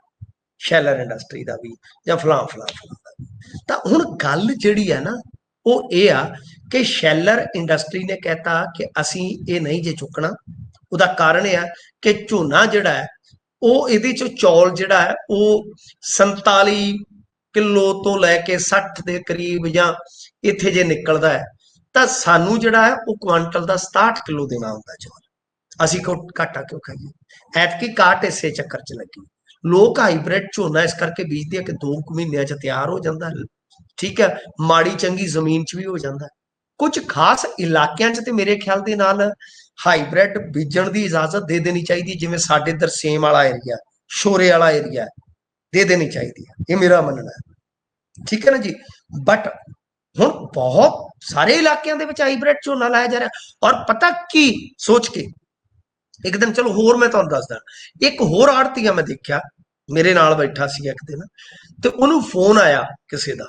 ਸ਼ੈਲਰ ਇੰਡਸਟਰੀ ਦਾ ਵੀ, ਜਾਂ ਫਲਾਂ ਦਾ ਵੀ। ਤਾਂ ਹੁਣ ਗੱਲ ਜਿਹੜੀ ਹੈ ਨਾ ਉਹ ਇਹ ਆ ਕਿ ਸ਼ੈਲਰ ਇੰਡਸਟਰੀ ਨੇ ਕਹਿਤਾ ਕਿ ਅਸੀਂ ਇਹ ਨਹੀਂ ਜੇ ਚੁੱਕਣਾ। ਉਹਦਾ ਕਾਰਨ ਇਹ ਆ ਕਿ ਝੋਨਾ ਜਿਹੜਾ ਹੈ ਉਹ ਇਹਦੇ ਚੋਂ ਚੌਲ ਜਿਹੜਾ ਹੈ ਉਹ 47 ਕਿਲੋ ਤੋਂ ਲੈ ਕੇ 60 ਦੇ ਕਰੀਬ ਜਾਂ ਇੱਥੇ ਜੇ ਨਿਕਲਦਾ ਹੈ, ਤਾਂ ਸਾਨੂੰ ਜਿਹੜਾ ਹੈ ਉਹ ਕੁਆਂਟਲ ਦਾ 67 ਕਿਲੋ ਦੇਣਾ ਹੁੰਦਾ ਚੌਲ। ਅਸੀਂ ਘਾਟਾ ਕਿਉਂ ਖਾਈਏ? ਐਤਕੀ ਕਾਟ ਇਸੇ ਚੱਕਰ 'ਚ ਲੱਗੀ। ਲੋਕ ਹਾਈਬ੍ਰਿਡ ਝੋਨਾ ਇਸ ਕਰਕੇ ਬੀਜਦੇ ਆ ਕਿ 2 ਮਹੀਨਿਆਂ 'ਚ ਤਿਆਰ ਹੋ ਜਾਂਦਾ, ਠੀਕ ਹੈ, ਮਾੜੀ ਚੰਗੀ ਜ਼ਮੀਨ 'ਚ ਵੀ ਹੋ ਜਾਂਦਾ। ਕੁਝ ਖਾਸ ਇਲਾਕਿਆਂ 'ਚ ਤੇ ਮੇਰੇ ਖਿਆਲ ਦੇ ਨਾਲ ਹਾਈਬ੍ਰਿਡ ਬੀਜਣ ਦੀ ਇਜਾਜ਼ਤ ਦੇ ਦੇਣੀ ਚਾਹੀਦੀ, ਜਿਵੇਂ ਸਾਡੇ ਇੱਧਰ ਸੇਮ ਵਾਲਾ ਏਰੀਆ, ਸ਼ੋਰੇ ਵਾਲਾ ਏਰੀਆ, ਦੇ ਦੇਣੀ ਚਾਹੀਦੀ ਹੈ, ਇਹ ਮੇਰਾ ਮੰਨਣਾ ਹੈ, ਠੀਕ ਹੈ ਨਾ ਜੀ। ਬਟ ਹੁਣ ਬਹੁਤ ਸਾਰੇ ਇਲਾਕਿਆਂ ਦੇ ਵਿੱਚ ਹਾਈਬ੍ਰਿਡ ਝੋਨਾ ਲਾਇਆ ਜਾ ਰਿਹਾ। ਔਰ ਪਤਾ ਕੀ ਸੋਚ ਕੇ ਇੱਕ ਦਿਨ, ਚਲੋ ਹੋਰ ਮੈਂ ਤੁਹਾਨੂੰ ਦੱਸਦਾ, ਇੱਕ ਹੋਰ ਆੜਤੀਆ ਮੈਂ ਦੇਖਿਆ, ਮੇਰੇ ਨਾਲ ਬੈਠਾ ਸੀ ਇੱਕ ਦਿਨ, ਤੇ ਉਹਨੂੰ ਫੋਨ ਆਇਆ ਕਿਸੇ ਦਾ,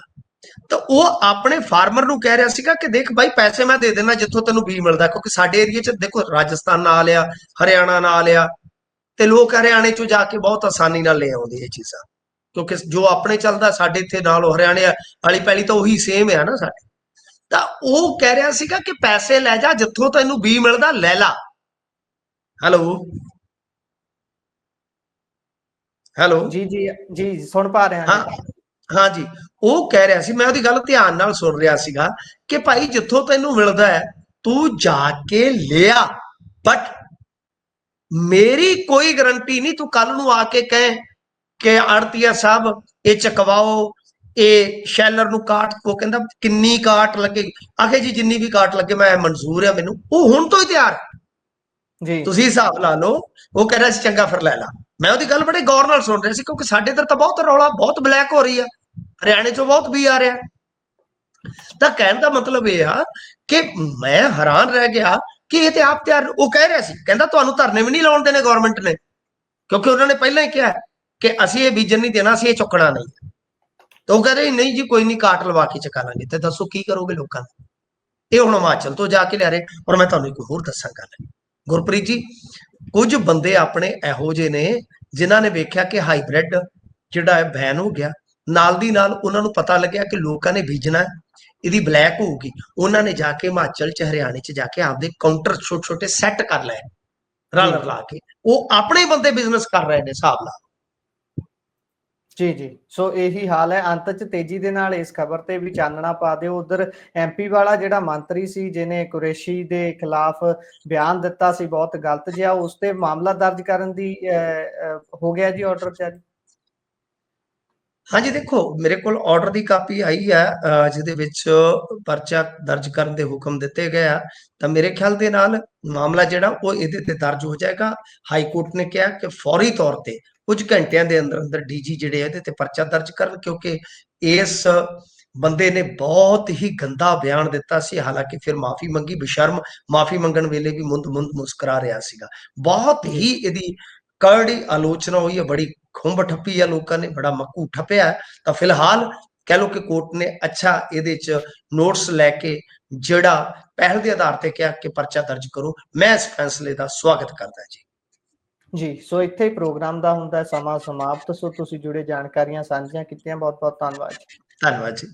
ਤਾਂ ਉਹ ਆਪਣੇ ਫਾਰਮਰ ਨੂੰ ਕਹਿ ਰਿਹਾ ਸੀਗਾ ਕਿ ਦੇਖ ਬਾਈ ਪੈਸੇ ਮੈਂ ਦੇ ਦੇਣਾ ਜਿੱਥੋਂ ਤੈਨੂੰ ਬੀ ਮਿਲਦਾ, ਕਿਉਂਕਿ ਸਾਡੇ ਏਰੀਏ 'ਚ ਦੇਖੋ ਰਾਜਸਥਾਨ ਨਾਲ ਲਿਆ, ਹਰਿਆਣਾ ਨਾਲ ਲਿਆ, ਤੇ ਲੋਕ ਹਰਿਆਣੇ 'ਚੋਂ ਜਾ ਕੇ ਬਹੁਤ ਆਸਾਨੀ ਨਾਲ ਲੈ ਆਉਂਦੇ ਇਹ ਚੀਜ਼ਾਂ, ਕਿਉਂਕਿ ਜੋ ਆਪਣੇ ਚੱਲਦਾ ਸਾਡੇ ਇੱਥੇ ਨਾਲ ਹਰਿਆਣੇ ਵਾਲੀ ਪੈਲੀ ਤਾਂ ਉਹੀ ਸੇਮ ਹੈ ਨਾ ਸਾਡੇ। ਤਾਂ ਉਹ ਕਹਿ ਰਿਹਾ ਸੀਗਾ ਕਿ ਪੈਸੇ ਲੈ ਜਾ, ਜਿੱਥੋਂ ਤੈਨੂੰ ਬੀ ਮਿਲਦਾ ਲੈ ਲਾ। ਹੈਲੋ ਹੈਲੋ ਜੀ ਜੀ ਜੀ ਸੁਣ ਪਾ ਰਿਹਾ ਹਾਂ ਜੀ। ਹਾਂ ਜੀ, ਉਹ ਕਹਿ ਰਿਹਾ ਸੀ, ਮੈਂ ਉਹਦੀ ਗੱਲ ਧਿਆਨ ਨਾਲ ਸੁਣ ਰਿਹਾ ਸੀਗਾ ਕਿ ਭਾਈ ਜਿੱਥੋਂ ਤੈਨੂੰ ਮਿਲਦਾ ਹੈ ਤੂੰ ਜਾ ਕੇ ਲਿਆ, ਬਟ ਮੇਰੀ ਕੋਈ ਗਰੰਟੀ ਨਹੀਂ ਤੂੰ ਕੱਲ ਨੂੰ ਆ ਕੇ ਕਹੇ ਕਿ ਆੜਤੀਆ ਸਾਹਿਬ ਇਹ ਚਕਵਾਓ, ਇਹ ਸ਼ੈਲਰ ਨੂੰ ਕਾਟ, ਉਹ ਕਹਿੰਦਾ ਕਿੰਨੀ ਕਾਟ ਲੱਗੇ, ਆਖੇ ਜੀ ਜਿੰਨੀ ਵੀ ਕਾਟ ਲੱਗੇ ਮੈਂ ਮਨਜ਼ੂਰ ਆ ਮੈਨੂੰ, ਉਹ ਹੁਣ ਤੋਂ ਹੀ ਤਿਆਰ, ਜੀ ਤੁਸੀਂ ਹਿਸਾਬ ਲਾ ਲਓ। ਉਹ ਕਹਿ ਰਿਹਾ ਸੀ ਚੰਗਾ ਫਿਰ ਲੈ ਲਾ। ਮੈਂ ਉਹਦੀ ਗੱਲ ਬੜੇ ਗੌਰ ਨਾਲ ਸੁਣ ਰਿਹਾ ਸੀ, ਕਿਉਂਕਿ ਸਾਡੇ ਇੱਧਰ ਤਾਂ ਬਹੁਤ ਰੌਲਾ, ਬਹੁਤ ਬਲੈਕ ਹੋ ਰਹੀ ਆ, ਹਰਿਆਣੇ ਚੋਂ ਬਹੁਤ ਵੀ ਆ ਰਿਹਾ। ਤਾਂ ਕਹਿਣ ਦਾ ਮਤਲਬ ਇਹ ਆ ਕਿ ਮੈਂ ਹੈਰਾਨ ਰਹਿ ਗਿਆ ਕਿ ਇਹ ਤੇ ਆਪ ਤਿਆਰ। ਉਹ ਕਹਿ ਰਿਹਾ ਸੀ, ਕਹਿੰਦਾ ਤੁਹਾਨੂੰ ਧਰਨੇ ਵੀ ਨਹੀਂ ਲਾਉਣ ਦੇਣੇ ਗਵਰਨਮੈਂਟ ਨੇ, ਕਿਉਂਕਿ ਉਹਨਾਂ ਨੇ ਪਹਿਲਾਂ ਹੀ ਕਿਹਾ ਕਿ ਅਸੀਂ ਇਹ ਬੀਜਣ ਨਹੀਂ ਦੇਣਾ, ਅਸੀਂ ਇਹ ਚੁੱਕਣਾ ਨਹੀਂ। ਤਾਂ ਉਹ ਕਹਿ ਰਹੇ ਨਹੀਂ ਜੀ ਕੋਈ ਨਹੀਂ, ਕਾਟ ਲਵਾ ਕੇ ਚਕਾ ਲਾਂਗੇ। ਤੇ ਦੱਸੋ ਕੀ ਕਰੋਗੇ ਲੋਕਾਂ ਨੂੰ? ਇਹ ਹੁਣ ਹਿਮਾਚਲ ਤੋਂ ਜਾ ਕੇ ਲਿਆ ਰਹੇ। ਔਰ ਮੈਂ ਤੁਹਾਨੂੰ ਇੱਕ ਹੋਰ ਦੱਸਾਂ ਗੱਲ, ਗੁਰਪ੍ਰੀਤ ਜੀ, ਕੁਝ ਬੰਦੇ ਆਪਣੇ ਇਹੋ ਜਿਹੇ ਨੇ ਜਿਨ੍ਹਾਂ ਨੇ ਵੇਖਿਆ ਕਿ ਹਾਈਬ੍ਰਿਡ ਜਿਹੜਾ ਹੈ ਬੈਨ ਹੋ ਗਿਆ, ਨਾਲ ਦੀ ਨਾਲ ਉਹਨਾਂ ਨੂੰ ਪਤਾ ਲੱਗਿਆ ਕਿ ਲੋਕਾਂ ਨੇ ਬੀਜਣਾ, ਇਹਦੀ ਬਲੈਕ ਹੋਊਗੀ। ਉਹਨਾਂ ਨੇ ਜਾ ਕੇ ਹਿਮਾਚਲ ਚ, ਹਰਿਆਣੇ ਚ ਜਾ ਕੇ ਆਪਦੇ ਕਾਊਂਟਰ ਛੋਟੇ ਛੋਟੇ ਸੈੱਟ ਕਰ ਲਏ, ਰਲ ਰਲਾ ਕੇ। ਉਹ ਆਪਣੇ ਬੰਦੇ ਬਿਜ਼ਨਸ ਕਰ ਰਹੇ ਨੇ ਹਿਸਾਬ ਨਾਲ। ਜੀ ਜੀ, ਸੋ ਇਹੀ ਹਾਲ ਹੈ। ਅੰਤ ਚ ਤੇਜ਼ੀ ਦੇ ਨਾਲ ਇਸ ਖਬਰ ਤੇ ਵੀ ਚਾਨਣਾ ਪਾ ਦਿਓ। ਉਧਰ ਐਮਪੀ ਵਾਲਾ ਜਿਹੜਾ ਮੰਤਰੀ ਸੀ ਜਿਹਨੇ ਕੁਰੈਸ਼ੀ ਦੇ ਖਿਲਾਫ ਬਿਆਨ ਦਿੱਤਾ ਸੀ ਬਹੁਤ ਗਲਤ ਜਿਹਾ, ਉਸ ਤੇ ਮਾਮਲਾ ਦਰਜ ਕਰਨ ਦੀ ਹੋ ਗਿਆ ਜੀ ਆਰਡਰ ਜਾਰੀ। ਹਾਂਜੀ ਦੇਖੋ, ਮੇਰੇ ਕੋਲ ਆਰਡਰ ਦੀ ਕਾਪੀ ਆਈ ਹੈ ਜਿਹਦੇ ਵਿੱਚ ਪਰਚਾ ਦਰਜ ਕਰਨ ਦੇ ਹੁਕਮ ਦਿੱਤੇ ਗਏ ਆ। ਤਾਂ ਮੇਰੇ ਖਿਆਲ ਦੇ ਨਾਲ ਮਾਮਲਾ ਜਿਹੜਾ ਉਹ ਇਹਦੇ ਤੇ ਦਰਜ ਹੋ ਜਾਏਗਾ। ਹਾਈ ਕੋਰਟ ਨੇ ਕਿਹਾ ਕਿ ਫੌਰੀ ਤੌਰ ਤੇ ਕੁਝ ਘੰਟਿਆਂ ਦੇ ਅੰਦਰ ਅੰਦਰ ਡੀਜੀ ਜਿਹੜੇ ਇਹਦੇ ਤੇ ਪਰਚਾ ਦਰਜ ਕਰਨ, ਕਿਉਂਕਿ ਇਸ ਬੰਦੇ ਨੇ ਬਹੁਤ ਹੀ ਗੰਦਾ ਬਿਆਨ ਦਿੱਤਾ ਸੀ। ਹਾਲਾਂਕਿ ਫਿਰ ਮਾਫੀ ਮੰਗੀ, ਬੇਸ਼ਰਮ ਮਾਫੀ ਮੰਗਣ ਵੇਲੇ ਵੀ ਮੁੰਦ ਮੁਸਕਰਾ ਰਿਹਾ ਸੀਗਾ। ਬਹੁਤ ਹੀ ਇਹਦੀ ਕਰੜੀ ਆਲੋਚਨਾ ਹੋਈ ਹੈ, ਬੜੀ ਖੁੰਬ ਠੱਪੀ ਆ, ਲੋਕਾਂ ਨੇ ਬੜਾ ਮੱਕੂ ਠੱਪਿਆ। ਤਾਂ ਫਿਲਹਾਲ ਕਹਿ ਲਓ ਕਿ ਕੋਰਟ ਨੇ ਅੱਛਾ ਇਹਦੇ ਚ ਨੋਟਸ ਲੈ ਕੇ ਜਿਹੜਾ ਪਹਿਲ ਦੇ ਆਧਾਰ ਤੇ ਕਿਹਾ ਕਿ ਪਰਚਾ ਦਰਜ ਕਰੋ। ਮੈਂ ਇਸ ਫੈਸਲੇ ਦਾ ਸਵਾਗਤ ਕਰਦਾ ਜੀ। ਜੀ, ਸੋ ਇੱਥੇ ਹੀ ਪ੍ਰੋਗਰਾਮ ਦਾ ਹੁੰਦਾ ਸਮਾਂ ਸਮਾਪਤ। ਸੋ ਤੁਸੀਂ ਜੁੜੇ ਜਾਣਕਾਰੀਆਂ ਸਾਂਝੀਆਂ ਕੀਤੀਆਂ, ਬਹੁਤ ਬਹੁਤ ਧੰਨਵਾਦ। ਧੰਨਵਾਦ ਜੀ।